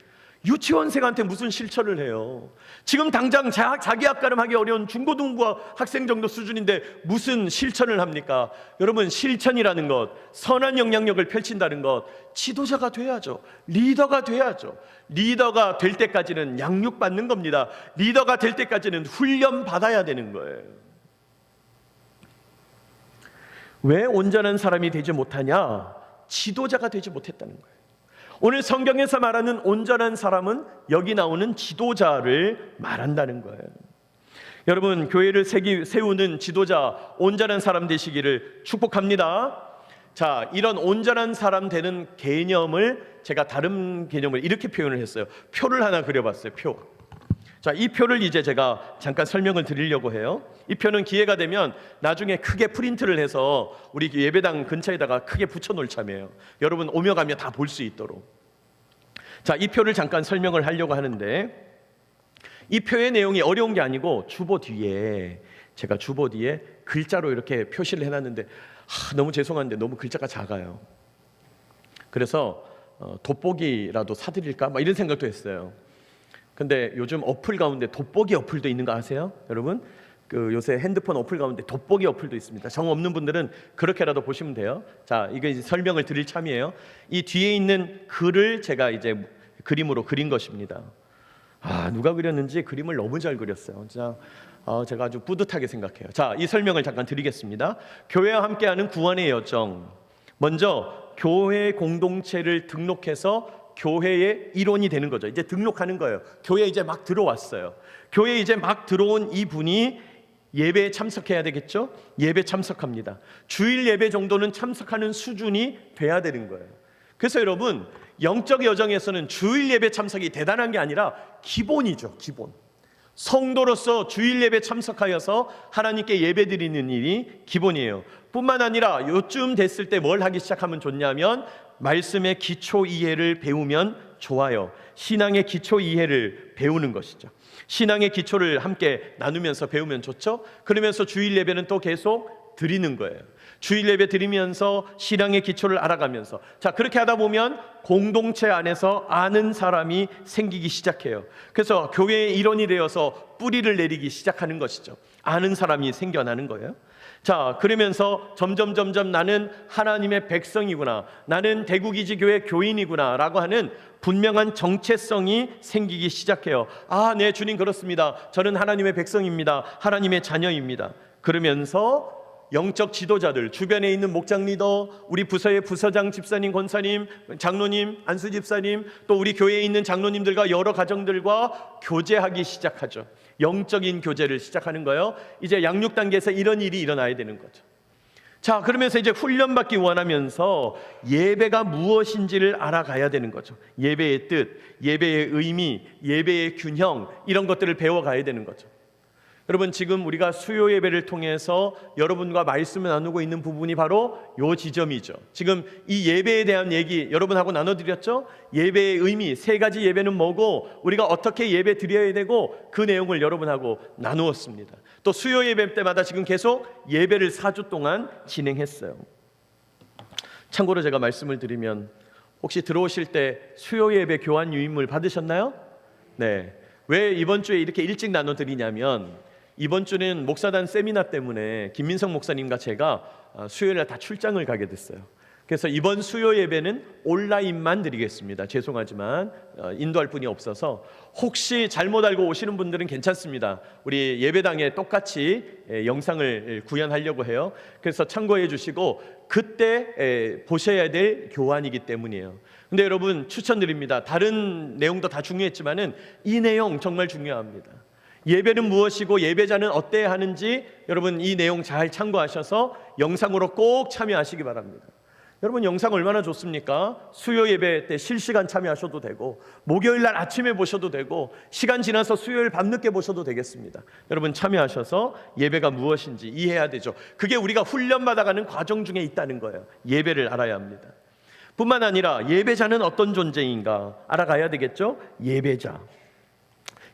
A: 유치원생한테 무슨 실천을 해요? 지금 당장 자기 앞가름하기 어려운 중고등부 학생 정도 수준인데 무슨 실천을 합니까? 여러분, 실천이라는 것, 선한 영향력을 펼친다는 것, 지도자가 돼야죠. 리더가 돼야죠. 리더가 될 때까지는 양육받는 겁니다. 리더가 될 때까지는 훈련 받아야 되는 거예요. 왜 온전한 사람이 되지 못하냐? 지도자가 되지 못했다는 거예요. 오늘 성경에서 말하는 온전한 사람은 여기 나오는 지도자를 말한다는 거예요. 여러분, 교회를 세우는 지도자, 온전한 사람 되시기를 축복합니다. 자, 이런 온전한 사람 되는 개념을 제가 다른 개념을 이렇게 표현을 했어요. 표를 하나 그려봤어요. 표. 자, 이 표를 이제 제가 잠깐 설명을 드리려고 해요. 이 표는 기회가 되면 나중에 크게 프린트를 해서 우리 예배당 근처에다가 크게 붙여놓을 참이에요. 여러분 오며 가며 다 볼 수 있도록. 자, 이 표를 잠깐 설명을 하려고 하는데, 이 표의 내용이 어려운 게 아니고 제가 주보 뒤에 글자로 이렇게 표시를 해놨는데 너무 죄송한데 너무 글자가 작아요. 그래서 돋보기라도 사드릴까? 막 이런 생각도 했어요. 근데 요즘 어플 가운데 돋보기 어플도 있는 거 아세요? 여러분? 요새 핸드폰 어플 가운데 돋보기 어플도 있습니다. 정 없는 분들은 그렇게라도 보시면 돼요. 자, 이거 이제 설명을 드릴 참이에요. 이 뒤에 있는 글을 제가 이제 그림으로 그린 것입니다. 누가 그렸는지 그림을 너무 잘 그렸어요. 진짜 제가 아주 뿌듯하게 생각해요. 자, 이 설명을 잠깐 드리겠습니다. 교회와 함께하는 구원의 여정. 먼저 교회 공동체를 등록해서 교회의 일원이 되는 거죠. 이제 등록하는 거예요. 교회에 이제 막 들어왔어요. 교회에 이제 막 들어온 이분이 예배에 참석해야 되겠죠? 예배 참석합니다. 주일 예배 정도는 참석하는 수준이 돼야 되는 거예요. 그래서 여러분, 영적 여정에서는 주일 예배 참석이 대단한 게 아니라 기본이죠. 기본. 성도로서 주일 예배 참석하여서 하나님께 예배 드리는 일이 기본이에요. 뿐만 아니라 요쯤 됐을 때 뭘 하기 시작하면 좋냐면 말씀의 기초 이해를 배우면 좋아요. 신앙의 기초 이해를 배우는 것이죠. 신앙의 기초를 함께 나누면서 배우면 좋죠. 그러면서 주일 예배는 또 계속 드리는 거예요. 주일 예배 드리면서 신앙의 기초를 알아가면서, 자, 그렇게 하다 보면 공동체 안에서 아는 사람이 생기기 시작해요. 그래서 교회의 일원이 되어서 뿌리를 내리기 시작하는 것이죠. 아는 사람이 생겨나는 거예요. 자, 그러면서 점점 나는 하나님의 백성이구나, 나는 대구기지교회 교인이구나 라고 하는 분명한 정체성이 생기기 시작해요. 네, 주님, 그렇습니다. 저는 하나님의 백성입니다. 하나님의 자녀입니다. 그러면서 영적 지도자들, 주변에 있는 목장 리더, 우리 부서의 부서장 집사님, 권사님, 장로님, 안수 집사님, 또 우리 교회에 있는 장로님들과 여러 가정들과 교제하기 시작하죠. 영적인 교제를 시작하는 거예요. 이제 양육 단계에서 이런 일이 일어나야 되는 거죠. 자, 그러면서 이제 훈련받기 원하면서 예배가 무엇인지를 알아가야 되는 거죠. 예배의 뜻, 예배의 의미, 예배의 균형, 이런 것들을 배워가야 되는 거죠. 여러분, 지금 우리가 수요 예배를 통해서 여러분과 말씀을 나누고 있는 부분이 바로 요 지점이죠. 지금 이 예배에 대한 얘기 여러분하고 나눠드렸죠? 예배의 의미, 3가지 예배는 뭐고 우리가 어떻게 예배 드려야 되고 그 내용을 여러분하고 나누었습니다. 또 수요 예배 때마다 지금 계속 예배를 4주 동안 진행했어요. 참고로 제가 말씀을 드리면, 혹시 들어오실 때 수요 예배 교환 유인물 받으셨나요? 네. 왜 이번 주에 이렇게 일찍 나눠드리냐면, 이번 주는 목사단 세미나 때문에 김민성 목사님과 제가 수요일날 다 출장을 가게 됐어요. 그래서 이번 수요 예배는 온라인만 드리겠습니다. 죄송하지만 인도할 분이 없어서, 혹시 잘못 알고 오시는 분들은 괜찮습니다. 우리 예배당에 똑같이 영상을 구현하려고 해요. 그래서 참고해 주시고 그때 보셔야 될 교환이기 때문이에요. 근데 여러분, 추천드립니다. 다른 내용도 다 중요했지만은 이 내용 정말 중요합니다. 예배는 무엇이고 예배자는 어때야 하는지 여러분 이 내용 잘 참고하셔서 영상으로 꼭 참여하시기 바랍니다. 여러분, 영상 얼마나 좋습니까? 수요 예배 때 실시간 참여하셔도 되고, 목요일 날 아침에 보셔도 되고, 시간 지나서 수요일 밤늦게 보셔도 되겠습니다. 여러분, 참여하셔서 예배가 무엇인지 이해해야 되죠. 그게 우리가 훈련받아가는 과정 중에 있다는 거예요. 예배를 알아야 합니다. 뿐만 아니라 예배자는 어떤 존재인가 알아가야 되겠죠.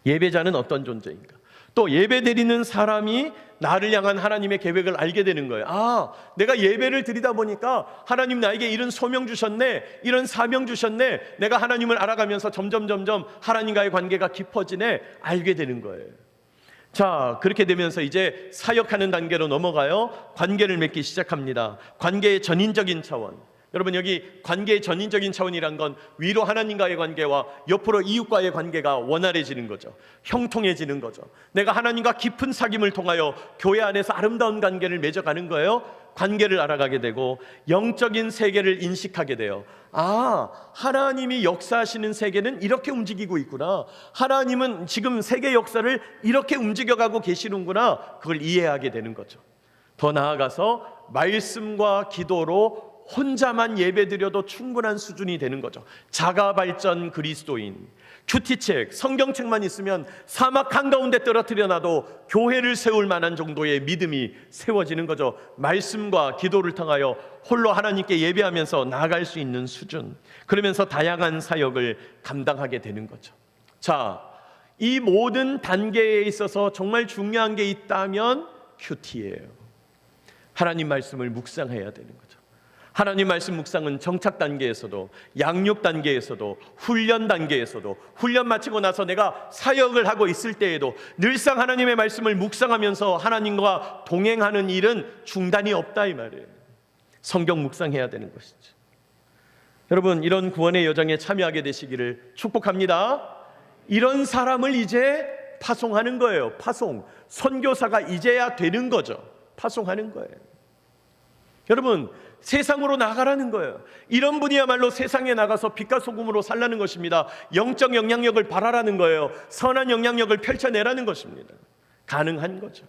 A: 예배자는 어떤 존재인가, 또 예배 드리는 사람이 나를 향한 하나님의 계획을 알게 되는 거예요. 내가 예배를 드리다 보니까 하나님 나에게 이런 소명 주셨네, 이런 사명 주셨네, 내가 하나님을 알아가면서 점점 하나님과의 관계가 깊어지네, 알게 되는 거예요. 자, 그렇게 되면서 이제 사역하는 단계로 넘어가요. 관계를 맺기 시작합니다. 관계의 전인적인 차원. 여러분, 여기 관계의 전인적인 차원이란 건 위로 하나님과의 관계와 옆으로 이웃과의 관계가 원활해지는 거죠. 형통해지는 거죠. 내가 하나님과 깊은 사귐을 통하여 교회 안에서 아름다운 관계를 맺어가는 거예요. 관계를 알아가게 되고 영적인 세계를 인식하게 돼요. 아, 하나님이 역사하시는 세계는 이렇게 움직이고 있구나. 하나님은 지금 세계 역사를 이렇게 움직여가고 계시는구나. 그걸 이해하게 되는 거죠. 더 나아가서 말씀과 기도로 혼자만 예배드려도 충분한 수준이 되는 거죠. 자가발전 그리스도인. 큐티책, 성경책만 있으면 사막 한가운데 떨어뜨려 놔도 교회를 세울 만한 정도의 믿음이 세워지는 거죠. 말씀과 기도를 통하여 홀로 하나님께 예배하면서 나아갈 수 있는 수준. 그러면서 다양한 사역을 감당하게 되는 거죠. 자, 이 모든 단계에 있어서 정말 중요한 게 있다면 큐티예요. 하나님 말씀을 묵상해야 되는 거죠. 하나님 말씀 묵상은 정착 단계에서도, 양육 단계에서도, 훈련 단계에서도, 훈련 마치고 나서 내가 사역을 하고 있을 때에도 늘상 하나님의 말씀을 묵상하면서 하나님과 동행하는 일은 중단이 없다 이 말이에요. 성경 묵상해야 되는 것이죠. 여러분, 이런 구원의 여정에 참여하게 되시기를 축복합니다. 이런 사람을 이제 파송하는 거예요. 파송. 선교사가 이제야 되는 거죠. 파송하는 거예요. 여러분, 세상으로 나가라는 거예요. 이런 분이야말로 세상에 나가서 빛과 소금으로 살라는 것입니다. 영적 영향력을 발하라는 거예요. 선한 영향력을 펼쳐내라는 것입니다. 가능한 거죠.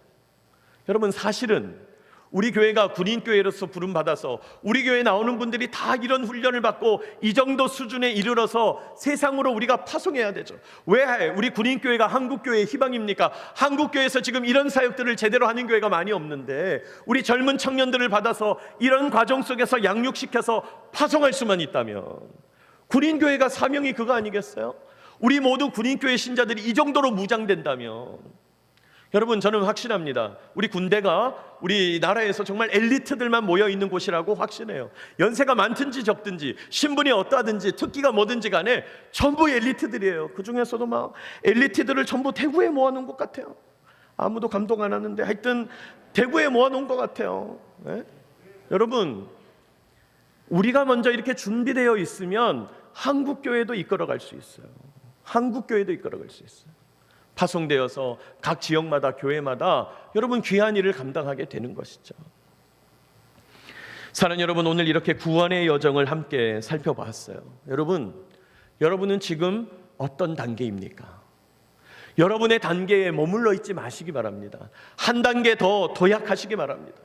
A: 여러분, 사실은 우리 교회가 군인교회로서 부름받아서 우리 교회에 나오는 분들이 다 이런 훈련을 받고 이 정도 수준에 이르러서 세상으로 우리가 파송해야 되죠. 왜 우리 군인교회가 한국교회의 희망입니까? 한국교회에서 지금 이런 사역들을 제대로 하는 교회가 많이 없는데 우리 젊은 청년들을 받아서 이런 과정 속에서 양육시켜서 파송할 수만 있다면, 군인교회가 사명이 그거 아니겠어요? 우리 모두 군인교회 신자들이 이 정도로 무장된다면, 여러분, 저는 확신합니다. 우리 군대가 우리나라에서 정말 엘리트들만 모여있는 곳이라고 확신해요. 연세가 많든지 적든지 신분이 어떠하든지 특기가 뭐든지 간에 전부 엘리트들이에요. 그 중에서도 막 엘리트들을 전부 대구에 모아놓은 것 같아요. 아무도 감동 안 하는데 하여튼 대구에 모아놓은 것 같아요. 네? 여러분, 우리가 먼저 이렇게 준비되어 있으면 한국교회도 이끌어갈 수 있어요. 한국교회도 이끌어갈 수 있어요. 파송되어서 각 지역마다, 교회마다 여러분 귀한 일을 감당하게 되는 것이죠. 사랑하는 여러분, 오늘 이렇게 구원의 여정을 함께 살펴봤어요. 여러분은 지금 어떤 단계입니까? 여러분의 단계에 머물러 있지 마시기 바랍니다. 한 단계 더 도약하시기 바랍니다.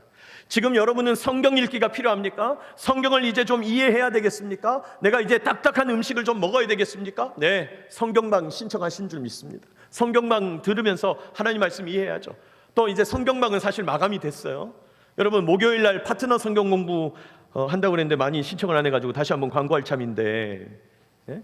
A: 지금 여러분은 성경 읽기가 필요합니까? 성경을 이제 좀 이해해야 되겠습니까? 내가 이제 딱딱한 음식을 좀 먹어야 되겠습니까? 네, 성경방 신청하신 줄 믿습니다. 성경방 들으면서 하나님 말씀 이해해야죠. 또 이제 성경방은 사실 마감이 됐어요. 여러분, 목요일 날 파트너 성경 공부 한다고 그랬는데 많이 신청을 안 해가지고 다시 한번 광고할 참인데, 네?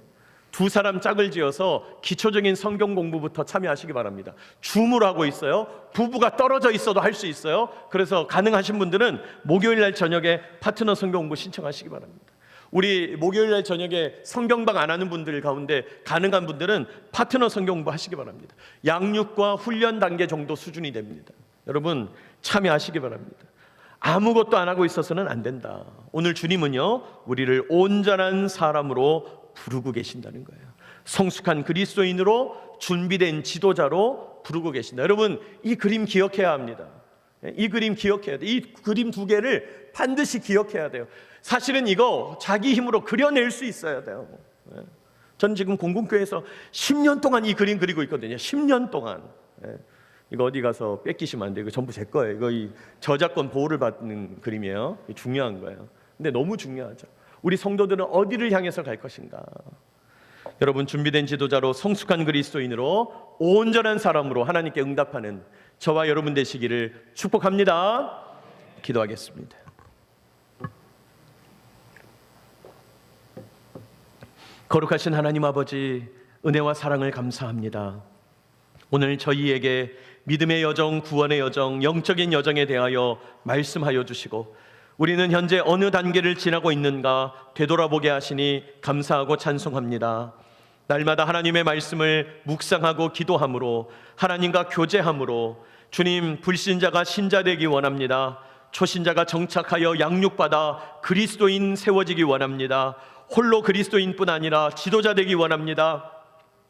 A: 두 사람 짝을 지어서 기초적인 성경 공부부터 참여하시기 바랍니다. 줌으로 하고 있어요. 부부가 떨어져 있어도 할 수 있어요. 그래서 가능하신 분들은 목요일 날 저녁에 파트너 성경 공부 신청하시기 바랍니다. 우리 목요일 날 저녁에 성경방 안 하는 분들 가운데 가능한 분들은 파트너 성경 공부 하시기 바랍니다. 양육과 훈련 단계 정도 수준이 됩니다. 여러분, 참여하시기 바랍니다. 아무것도 안 하고 있어서는 안 된다. 오늘 주님은요, 우리를 온전한 사람으로 부르고 계신다는 거예요. 성숙한 그리스도인으로 준비된 지도자로 부르고 계신다. 여러분, 이 그림 기억해야 합니다. 이 그림 기억해야 돼요. 이 그림 두 개를 반드시 기억해야 돼요. 사실은 이거 자기 힘으로 그려낼 수 있어야 돼요. 전 지금 공군교회에서 10년 동안 이 그림 그리고 있거든요. 10년 동안. 이거 어디 가서 뺏기시면 안 돼요. 이거 전부 제 거예요. 이거 이 저작권 보호를 받는 그림이에요. 중요한 거예요. 근데 너무 중요하죠. 우리 성도들은 어디를 향해서 갈 것인가? 여러분, 준비된 지도자로 성숙한 그리스도인으로 온전한 사람으로 하나님께 응답하는 저와 여러분 되시기를 축복합니다. 기도하겠습니다. 거룩하신 하나님 아버지, 은혜와 사랑을 감사합니다. 오늘 저희에게 믿음의 여정, 구원의 여정, 영적인 여정에 대하여 말씀하여 주시고 우리는 현재 어느 단계를 지나고 있는가 되돌아보게 하시니 감사하고 찬송합니다. 날마다 하나님의 말씀을 묵상하고 기도함으로, 하나님과 교제함으로 주님, 불신자가 신자되기 원합니다. 초신자가 정착하여 양육받아 그리스도인 세워지기 원합니다. 홀로 그리스도인뿐 아니라 지도자 되기 원합니다.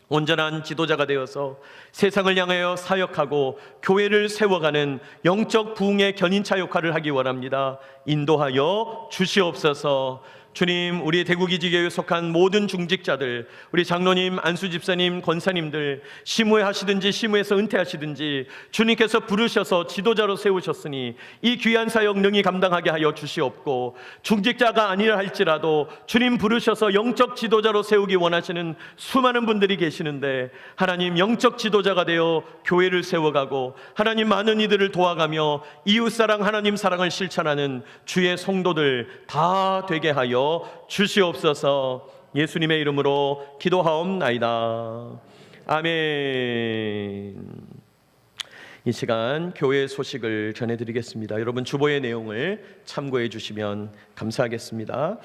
A: 온전한 지도자가 되어서 세상을 향하여 사역하고 교회를 세워가는 영적 부흥의 견인차 역할을 하기 원합니다. 인도하여 주시옵소서. 주님, 우리 대구기지교회에 속한 모든 중직자들, 우리 장로님, 안수집사님, 권사님들, 시무회 하시든지 시무에서 은퇴하시든지 주님께서 부르셔서 지도자로 세우셨으니 이 귀한 사역 능히 감당하게 하여 주시옵고, 중직자가 아니라 할지라도 주님 부르셔서 영적 지도자로 세우기 원하시는 수많은 분들이 계시는데, 하나님 영적 지도자가 되어 교회를 세워가고 하나님 많은 이들을 도와가며 이웃사랑, 하나님 사랑을 실천하는 주의 성도들 다 되게 하여 주시옵소서. 예수님의 이름으로 기도하옵나이다. 아멘. 이 시간 교회 소식을 전해드리겠습니다. 여러분 주보의 내용을 참고해 주시면 감사하겠습니다.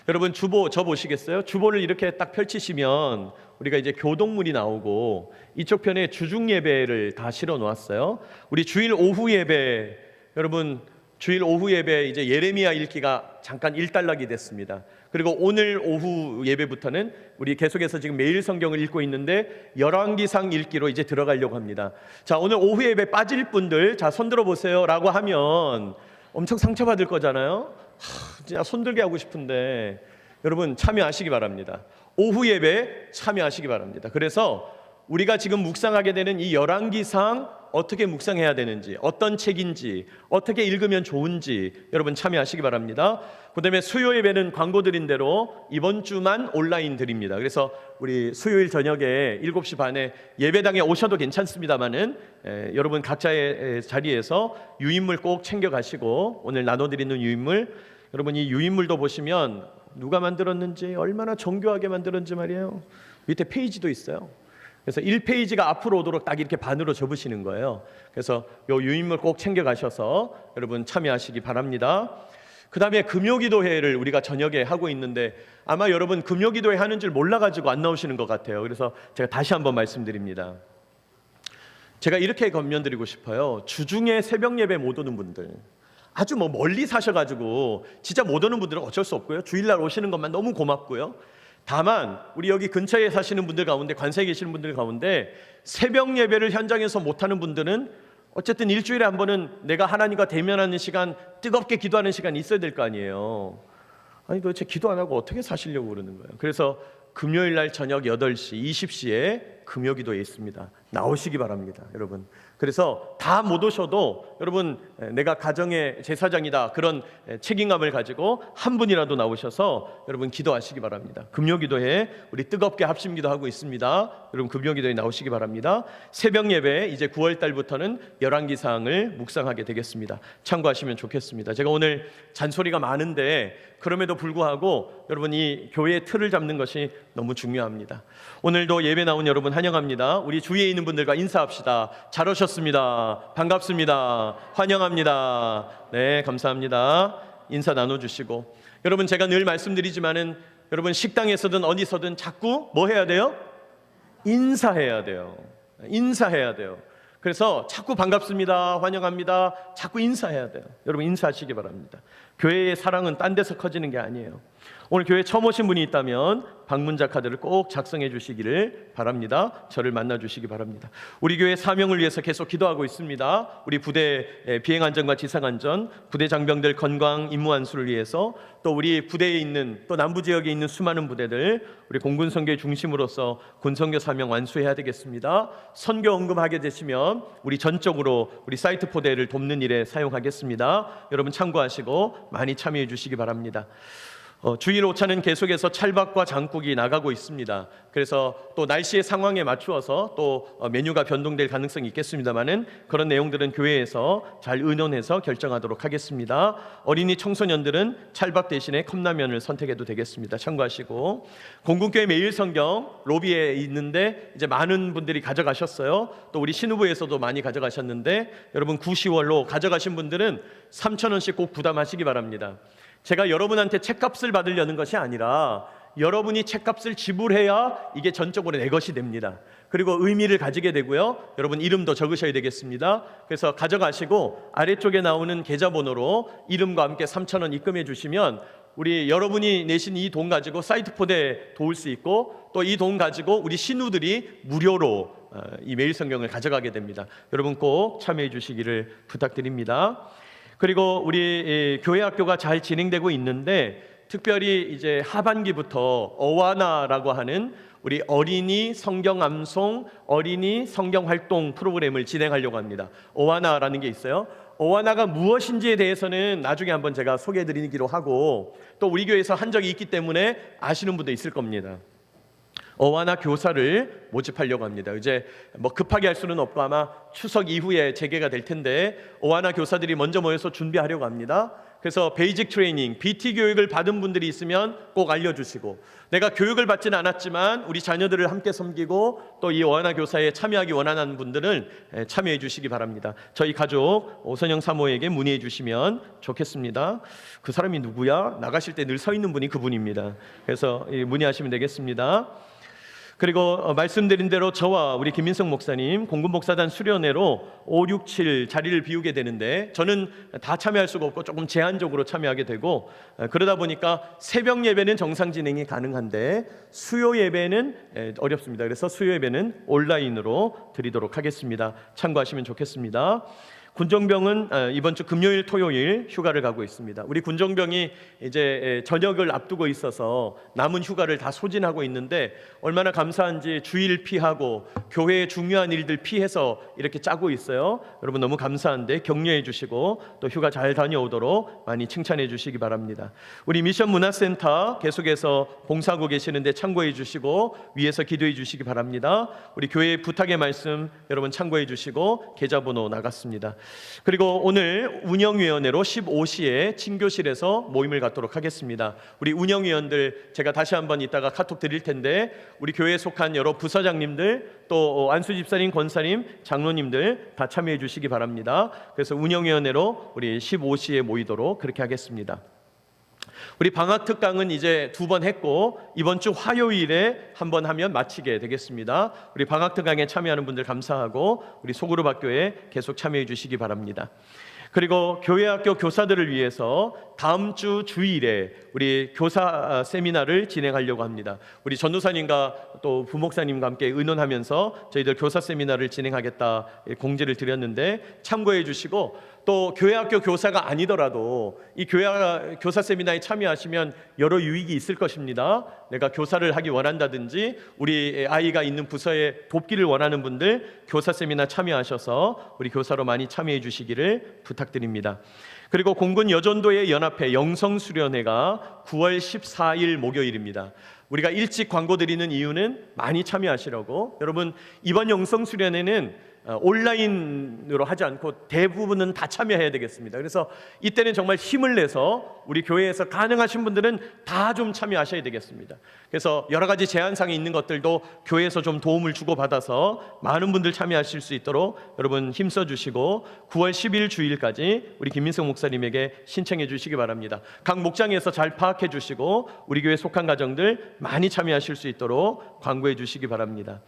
A: 여러분 주보 저 보시겠어요? 주보를 이렇게 딱 펼치시면 우리가 이제 교동문이 나오고 이쪽 편에 주중 예배를 다 실어 놓았어요. 우리 주일 오후 예배, 여러분 주일 오후 예배 이제 예레미야 읽기가 잠깐 일단락이 됐습니다. 그리고 오늘 오후 예배부터는 우리 계속해서 지금 매일 성경을 읽고 있는데 열왕기상 읽기로 이제 들어가려고 합니다. 자, 오늘 오후 예배 빠질 분들 자 손들어 보세요라고 하면 엄청 상처받을 거잖아요. 진짜 손들게 하고 싶은데 여러분 참여하시기 바랍니다. 오후 예배 참여하시기 바랍니다. 그래서 우리가 지금 묵상하게 되는 이 열왕기상 어떻게 묵상해야 되는지, 어떤 책인지, 어떻게 읽으면 좋은지 여러분 참여하시기 바랍니다. 그다음에 수요 예배는 광고 드린 대로 이번 주만 온라인 드립니다. 그래서 우리 수요일 저녁에 7시 반에 예배당에 오셔도 괜찮습니다만은 여러분 각자의 자리에서 유인물 꼭 챙겨 가시고, 오늘 나눠드리는 유인물, 여러분 이 유인물도 보시면 누가 만들었는지, 얼마나 정교하게 만들었는지 말이에요. 밑에 페이지도 있어요. 그래서 1페이지가 앞으로 오도록 딱 이렇게 반으로 접으시는 거예요. 그래서 요 유인물 꼭 챙겨 가셔서 여러분 참여하시기 바랍니다. 그 다음에 금요기도회를 우리가 저녁에 하고 있는데 아마 여러분 금요기도회 하는 줄 몰라가지고 안 나오시는 것 같아요. 그래서 제가 다시 한번 말씀드립니다. 제가 이렇게 권면드리고 싶어요. 주중에 새벽 예배 못 오는 분들, 아주 멀리 사셔가지고 진짜 못 오는 분들은 어쩔 수 없고요. 주일날 오시는 것만 너무 고맙고요. 다만 우리 여기 근처에 사시는 분들 가운데, 관세에 계시는 분들 가운데 새벽 예배를 현장에서 못하는 분들은 어쨌든 일주일에 한 번은 내가 하나님과 대면하는 시간, 뜨겁게 기도하는 시간이 있어야 될 거 아니에요. 아니 도대체 기도 안 하고 어떻게 사시려고 그러는 거예요. 그래서 금요일 날 저녁 8시, 20시에 금요기도에 있습니다. 나오시기 바랍니다, 여러분. 그래서 다 못 오셔도 여러분 내가 가정의 제사장이다 그런 책임감을 가지고 한 분이라도 나오셔서 여러분 기도하시기 바랍니다. 금요기도에 우리 뜨겁게 합심기도 하고 있습니다. 여러분 금요기도에 나오시기 바랍니다. 새벽 예배 이제 9월 달부터는 열왕기상을 묵상하게 되겠습니다. 참고하시면 좋겠습니다. 제가 오늘 잔소리가 많은데 그럼에도 불구하고 여러분 이 교회의 틀을 잡는 것이 너무 중요합니다. 오늘도 예배 나온 여러분 환영합니다. 우리 주위에 있는 분들과 인사합시다. 잘 오셨습니다. 반갑습니다. 환영합니다. 네, 감사합니다. 인사 나눠주시고, 여러분 제가 늘 말씀드리지만은 여러분 식당에서든 어디서든 자꾸 뭐 해야 돼요? 인사해야 돼요. 인사해야 돼요. 그래서 자꾸 반갑습니다, 환영합니다, 자꾸 인사해야 돼요. 여러분 인사하시기 바랍니다. 교회의 사랑은 딴 데서 커지는 게 아니에요. 오늘 교회 처음 오신 분이 있다면 방문자 카드를 꼭 작성해 주시기를 바랍니다. 저를 만나 주시기 바랍니다. 우리 교회 사명을 위해서 계속 기도하고 있습니다. 우리 부대 비행안전과 지상안전, 부대 장병들 건강, 임무 완수를 위해서, 또 우리 부대에 있는, 또 남부 지역에 있는 수많은 부대들, 우리 공군 선교의 중심으로서 군선교 사명 완수해야 되겠습니다. 선교 언급하게 되시면 우리 전적으로 우리 사이트 포대를 돕는 일에 사용하겠습니다. 여러분 참고하시고 많이 참여해 주시기 바랍니다. 주일 오차는 계속해서 찰밥과 장국이 나가고 있습니다. 그래서 또 날씨의 상황에 맞추어서 또 메뉴가 변동될 가능성이 있겠습니다만은 그런 내용들은 교회에서 잘 의논해서 결정하도록 하겠습니다. 어린이 청소년들은 찰밥 대신에 컵라면을 선택해도 되겠습니다. 참고하시고, 공군교회 매일 성경 로비에 있는데 이제 많은 분들이 가져가셨어요. 또 우리 신우부에서도 많이 가져가셨는데 여러분 9, 10월로 가져가신 분들은 3,000원씩 꼭 부담하시기 바랍니다. 제가 여러분한테 책값을 받으려는 것이 아니라 여러분이 책값을 지불해야 이게 전적으로 내 것이 됩니다. 그리고 의미를 가지게 되고요. 여러분 이름도 적으셔야 되겠습니다. 그래서 가져가시고 아래쪽에 나오는 계좌번호로 이름과 함께 3,000원 입금해 주시면 우리 여러분이 내신 이 돈 가지고 사이트 포대 도울 수 있고 또 이 돈 가지고 우리 신우들이 무료로 이 매일 성경을 가져가게 됩니다. 여러분 꼭 참여해 주시기를 부탁드립니다. 그리고 우리 교회 학교가 잘 진행되고 있는데 특별히 이제 하반기부터 어와나라고 하는 우리 어린이 성경 암송, 어린이 성경 활동 프로그램을 진행하려고 합니다. 어와나라는 게 있어요. 어와나가 무엇인지에 대해서는 나중에 한번 제가 소개해 드리기로 하고 또 우리 교회에서 한 적이 있기 때문에 아시는 분도 있을 겁니다. 어와나 교사를 모집하려고 합니다. 이제 뭐 급하게 할 수는 없고 아마 추석 이후에 재개가 될 텐데 어와나 교사들이 먼저 모여서 준비하려고 합니다. 그래서 베이직 트레이닝, BT 교육을 받은 분들이 있으면 꼭 알려주시고 내가 교육을 받지는 않았지만 우리 자녀들을 함께 섬기고 또 이 어와나 교사에 참여하기 원하는 분들은 참여해 주시기 바랍니다. 저희 가족 오선영 사모에게 문의해 주시면 좋겠습니다. 그 사람이 누구야? 나가실 때 늘 서 있는 분이 그분입니다. 그래서 문의하시면 되겠습니다. 그리고 말씀드린 대로 저와 우리 김민석 목사님 공군복사단 수련회로 5, 6, 7 자리를 비우게 되는데 저는 다 참여할 수가 없고 조금 제한적으로 참여하게 되고 그러다 보니까 새벽 예배는 정상 진행이 가능한데 수요 예배는 어렵습니다. 그래서 수요 예배는 온라인으로 드리도록 하겠습니다. 참고하시면 좋겠습니다. 군정병은 이번 주 금요일, 토요일 휴가를 가고 있습니다. 우리 군정병이 이제 전역을 앞두고 있어서 남은 휴가를 다 소진하고 있는데 얼마나 감사한지 주일 피하고 교회의 중요한 일들 피해서 이렇게 짜고 있어요. 여러분 너무 감사한데 격려해 주시고 또 휴가 잘 다녀오도록 많이 칭찬해 주시기 바랍니다. 우리 미션 문화센터 계속해서 봉사하고 계시는데 참고해 주시고 위에서 기도해 주시기 바랍니다. 우리 교회 부탁의 말씀 여러분 참고해 주시고 계좌번호 나갔습니다. 그리고 오늘 운영위원회로 15시에 친교실에서 모임을 갖도록 하겠습니다. 우리 운영위원들 제가 다시 한번 이따가 카톡 드릴 텐데 우리 교회에 속한 여러 부서장님들 또 안수 집사님, 권사님, 장로님들 다 참여해 주시기 바랍니다. 그래서 운영위원회로 우리 15시에 모이도록 그렇게 하겠습니다. 우리 방학 특강은 이제 2번 했고 이번 주 화요일에 한번 하면 마치게 되겠습니다. 우리 방학 특강에 참여하는 분들 감사하고 우리 소그룹 학교에 계속 참여해 주시기 바랍니다. 그리고 교회학교 교사들을 위해서 다음 주 주일에 우리 교사 세미나를 진행하려고 합니다. 우리 전도사님과 또 부목사님과 함께 의논하면서 저희들 교사 세미나를 진행하겠다 공지를 드렸는데 참고해 주시고 또 교회학교 교사가 아니더라도 이 교사 세미나에 참여하시면 여러 유익이 있을 것입니다. 내가 교사를 하기 원한다든지 우리 아이가 있는 부서에 돕기를 원하는 분들 교사 세미나 참여하셔서 우리 교사로 많이 참여해 주시기를 부탁드립니다. 그리고 공군 여전도의 연합회 영성수련회가 9월 14일 목요일입니다. 우리가 일찍 광고 드리는 이유는 많이 참여하시라고. 여러분 이번 영성수련회는 온라인으로 하지 않고 대부분은 다 참여해야 되겠습니다. 그래서 이때는 정말 힘을 내서 우리 교회에서 가능하신 분들은 다 좀 참여하셔야 되겠습니다. 그래서 여러 가지 제한사항이 있는 것들도 교회에서 좀 도움을 주고받아서 많은 분들 참여하실 수 있도록 여러분 힘써 주시고 9월 10일 주일까지 우리 김민석 목사님에게 신청해 주시기 바랍니다. 각 목장에서 잘 파악해 주시고 우리 교회 속한 가정들 많이 참여하실 수 있도록 광고해 주시기 바랍니다.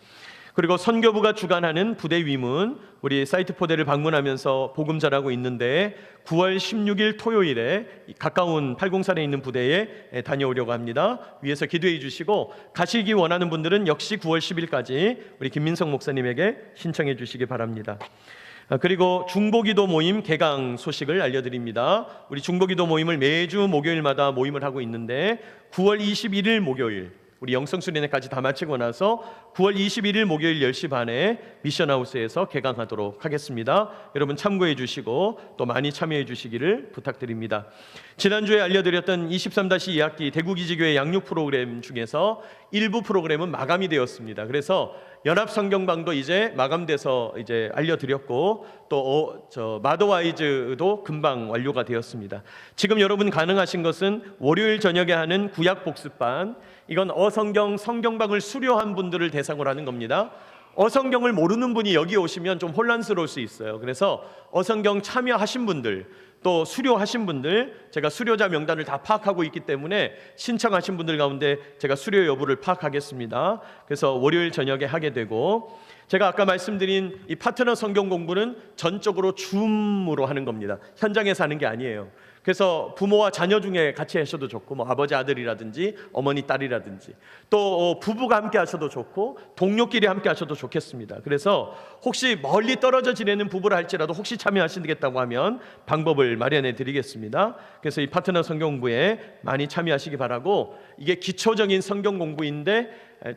A: 그리고 선교부가 주관하는 부대 위문 우리 사이트 포대를 방문하면서 복음 전하고 있는데 9월 16일 토요일에 가까운 804에 있는 부대에 다녀오려고 합니다. 위에서 기도해 주시고 가시기 원하는 분들은 역시 9월 10일까지 우리 김민석 목사님에게 신청해 주시기 바랍니다. 그리고 중보기도 모임 개강 소식을 알려드립니다. 우리 중보기도 모임을 매주 목요일마다 모임을 하고 있는데 9월 21일 목요일 우리 영성수련회까지 다 마치고 나서 9월 21일 목요일 10시 반에 미션하우스에서 개강하도록 하겠습니다. 여러분 참고해 주시고 또 많이 참여해 주시기를 부탁드립니다. 지난주에 알려드렸던 23-2학기 대구기지교회 양육 프로그램 중에서 일부 프로그램은 마감이 되었습니다. 그래서 연합성경방도 이제 마감돼서 이제 알려드렸고 또 마더와이즈도 금방 완료가 되었습니다. 지금 여러분 가능하신 것은 월요일 저녁에 하는 구약 복습반, 이건 어성경 성경방을 수료한 분들을 대상으로 하는 겁니다. 어성경을 모르는 분이 여기 오시면 좀 혼란스러울 수 있어요. 그래서 어성경 참여하신 분들, 또 수료하신 분들, 제가 수료자 명단을 다 파악하고 있기 때문에 신청하신 분들 가운데 제가 수료 여부를 파악하겠습니다. 그래서 월요일 저녁에 하게 되고, 제가 아까 말씀드린 이 파트너 성경 공부는 전적으로 줌으로 하는 겁니다. 현장에서 하는 게 아니에요. 그래서 부모와 자녀 중에 같이 하셔도 좋고, 뭐 아버지 아들이라든지 어머니 딸이라든지, 또 부부가 함께 하셔도 좋고 동료끼리 함께 하셔도 좋겠습니다. 그래서 혹시 멀리 떨어져 지내는 부부라 할지라도 혹시 참여하시겠다고 하면 방법을 마련해 드리겠습니다. 그래서 이 파트너 성경 공부에 많이 참여하시기 바라고, 이게 기초적인 성경 공부인데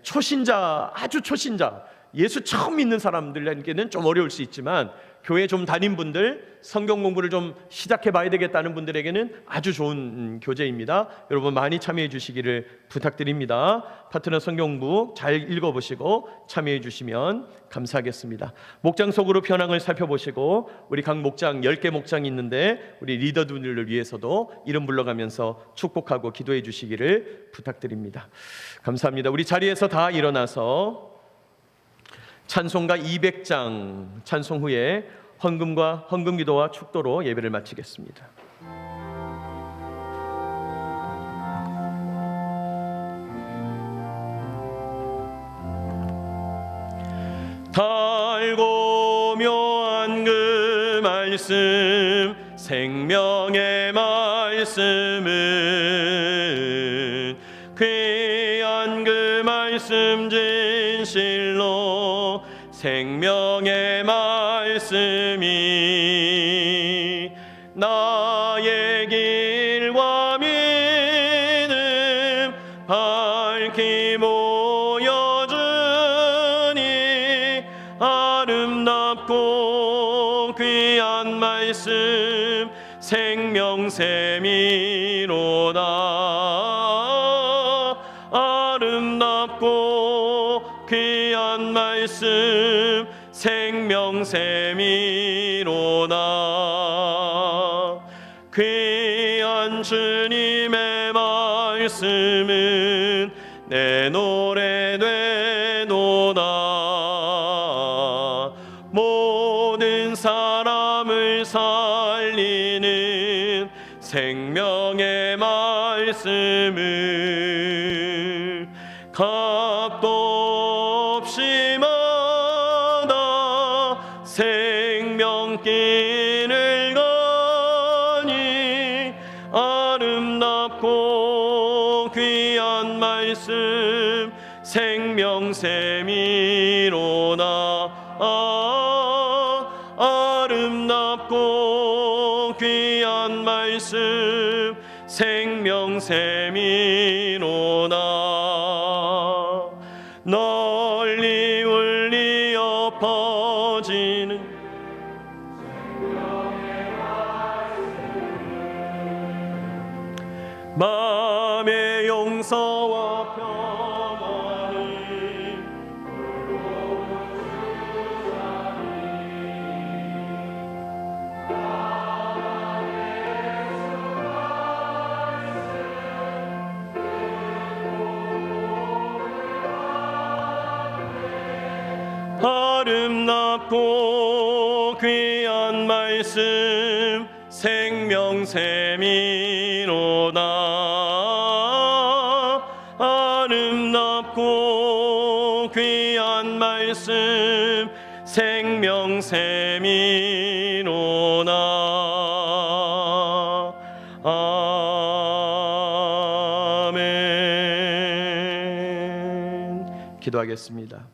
A: 초신자, 아주 초신자, 예수 처음 믿는 사람들에게는 좀 어려울 수 있지만 교회 좀 다닌 분들, 성경 공부를 좀 시작해 봐야 되겠다는 분들에게는 아주 좋은 교재입니다. 여러분 많이 참여해 주시기를 부탁드립니다. 파트너 성경 공부 잘 읽어보시고 참여해 주시면 감사하겠습니다. 목장 속으로 편향을 살펴보시고, 우리 각 목장 10개 목장이 있는데 우리 리더분들을 위해서도 이름 불러가면서 축복하고 기도해 주시기를 부탁드립니다. 감사합니다. 우리 자리에서 다 일어나서 찬송가 200장 찬송 후에 헌금 기도와 축도로 예배를 마치겠습니다. 달고 묘한 그 말씀, 생명의 말씀은 귀한 그 말씀 진실로 생명의 말씀이 나의 길과 믿음 밝히 보여주니 아름답고 귀한 말씀 생명샘이로다. 아름답고 귀한 말씀 생명샘이로다. 귀한 주님의 말씀은 내 노래 되도다. 모든 사람을 살리는 생명의 말씀을 값도 없이 마다 생명길을 가니 아름답고 귀한 말씀 생명샘이로다. 아름답고 귀한 말씀 생명샘이로다. 널리 울리어 퍼지는 마음의 용서와 평안이 아름답고 귀한 말씀 생명샘이로다. 아름답고 귀한 말씀 생명샘이로다. 아멘. 기도하겠습니다.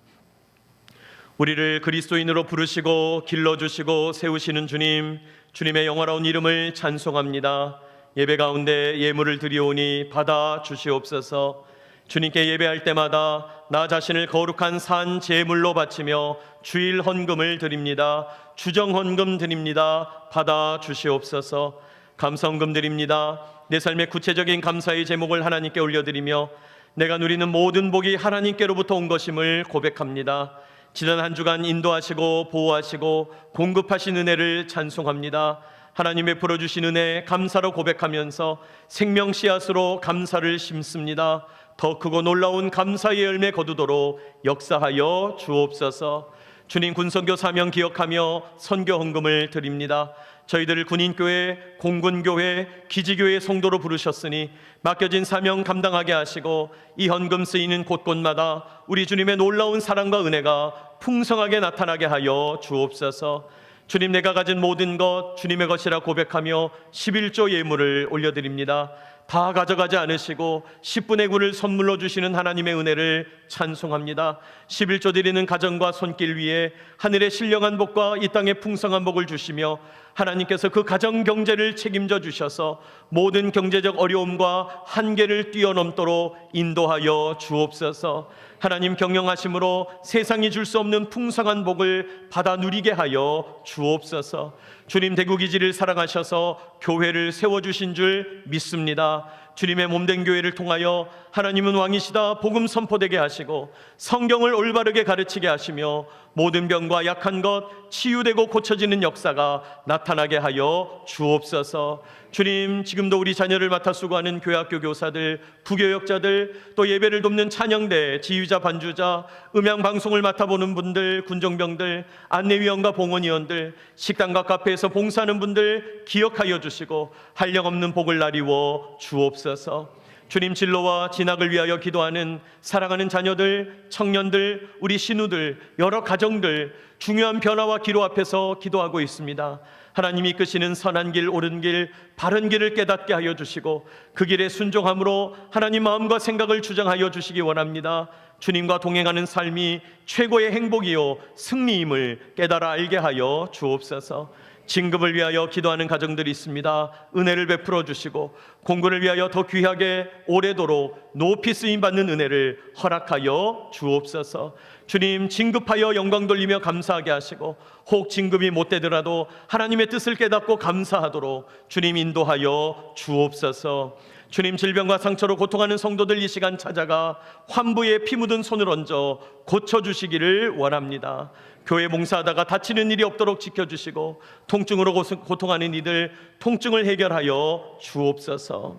A: 우리를 그리스도인으로 부르시고 길러주시고 세우시는 주님, 주님의 영화로운 이름을 찬송합니다. 예배 가운데 예물을 드리오니 받아 주시옵소서. 주님께 예배할 때마다 나 자신을 거룩한 산 제물로 바치며 주일 헌금을 드립니다. 주정 헌금 드립니다. 받아 주시옵소서. 감사 헌금 드립니다. 내 삶의 구체적인 감사의 제목을 하나님께 올려드리며 내가 누리는 모든 복이 하나님께로부터 온 것임을 고백합니다. 지난 한 주간 인도하시고 보호하시고 공급하신 은혜를 찬송합니다. 하나님의 풀어주신 은혜 감사로 고백하면서 생명 씨앗으로 감사를 심습니다. 더 크고 놀라운 감사의 열매 거두도록 역사하여 주옵소서. 주님, 군선교 사명 기억하며 선교 헌금을 드립니다. 저희들을 군인교회, 공군교회, 기지교회 성도로 부르셨으니 맡겨진 사명 감당하게 하시고 이 헌금 쓰이는 곳곳마다 우리 주님의 놀라운 사랑과 은혜가 풍성하게 나타나게 하여 주옵소서. 주님, 내가 가진 모든 것 주님의 것이라 고백하며 11조 예물을 올려드립니다. 다 가져가지 않으시고 10분의 9를 선물로 주시는 하나님의 은혜를 찬송합니다. 11조 드리는 가정과 손길 위에 하늘의 신령한 복과 이 땅의 풍성한 복을 주시며 하나님께서 그 가정 경제를 책임져 주셔서 모든 경제적 어려움과 한계를 뛰어넘도록 인도하여 주옵소서. 하나님 경영하심으로 세상이 줄 수 없는 풍성한 복을 받아 누리게 하여 주옵소서. 주님, 대구기지를 사랑하셔서 교회를 세워주신 줄 믿습니다. 주님의 몸된 교회를 통하여 하나님은 왕이시다 복음 선포되게 하시고 성경을 올바르게 가르치게 하시며 모든 병과 약한 것 치유되고 고쳐지는 역사가 나타나게 하여 주옵소서. 주님, 지금도 우리 자녀를 맡아 수고하는 교회학교 교사들, 부교역자들, 또 예배를 돕는 찬양대, 지휘자, 반주자, 음향방송을 맡아보는 분들, 군정병들, 안내위원과 봉헌위원들, 식당과 카페에서 봉사하는 분들 기억하여 주시고 한량없는 복을 나리워 주옵소서. 주님, 진로와 진학을 위하여 기도하는 사랑하는 자녀들, 청년들, 우리 신우들, 여러 가정들 중요한 변화와 기로 앞에서 기도하고 있습니다. 하나님이 이끄시는 선한 길, 옳은 길, 바른 길을 깨닫게 하여 주시고 그 길에 순종함으로 하나님 마음과 생각을 주장하여 주시기 원합니다. 주님과 동행하는 삶이 최고의 행복이요 승리임을 깨달아 알게 하여 주옵소서. 진급을 위하여 기도하는 가정들이 있습니다. 은혜를 베풀어 주시고 공부를 위하여 더 귀하게 오래도록 높이 쓰임받는 은혜를 허락하여 주옵소서. 주님, 진급하여 영광 돌리며 감사하게 하시고 혹 진급이 못 되더라도 하나님의 뜻을 깨닫고 감사하도록 주님 인도하여 주옵소서. 주님, 질병과 상처로 고통하는 성도들 이 시간 찾아가 환부에 피 묻은 손을 얹어 고쳐주시기를 원합니다. 교회 봉사하다가 다치는 일이 없도록 지켜주시고 통증으로 고통하는 이들 통증을 해결하여 주옵소서.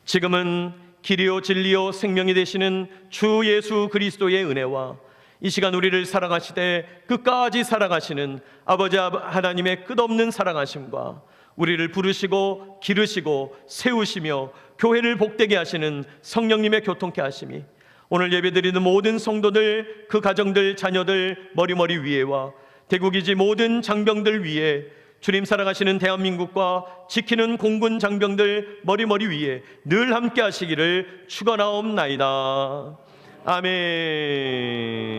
A: 지금은 길이요 진리요 생명이 되시는 주 예수 그리스도의 은혜와 이 시간 우리를 사랑하시되 끝까지 사랑하시는 아버지 하나님의 끝없는 사랑하심과 우리를 부르시고 기르시고 세우시며 교회를 복되게 하시는 성령님의 교통케 하심이 오늘 예배드리는 모든 성도들, 그 가정들, 자녀들 머리머리 위에와 대구기지 모든 장병들 위에 주님 사랑하시는 대한민국과 지키는 공군 장병들 머리머리 위에 늘 함께 하시기를 축원하옵나이다. 아멘.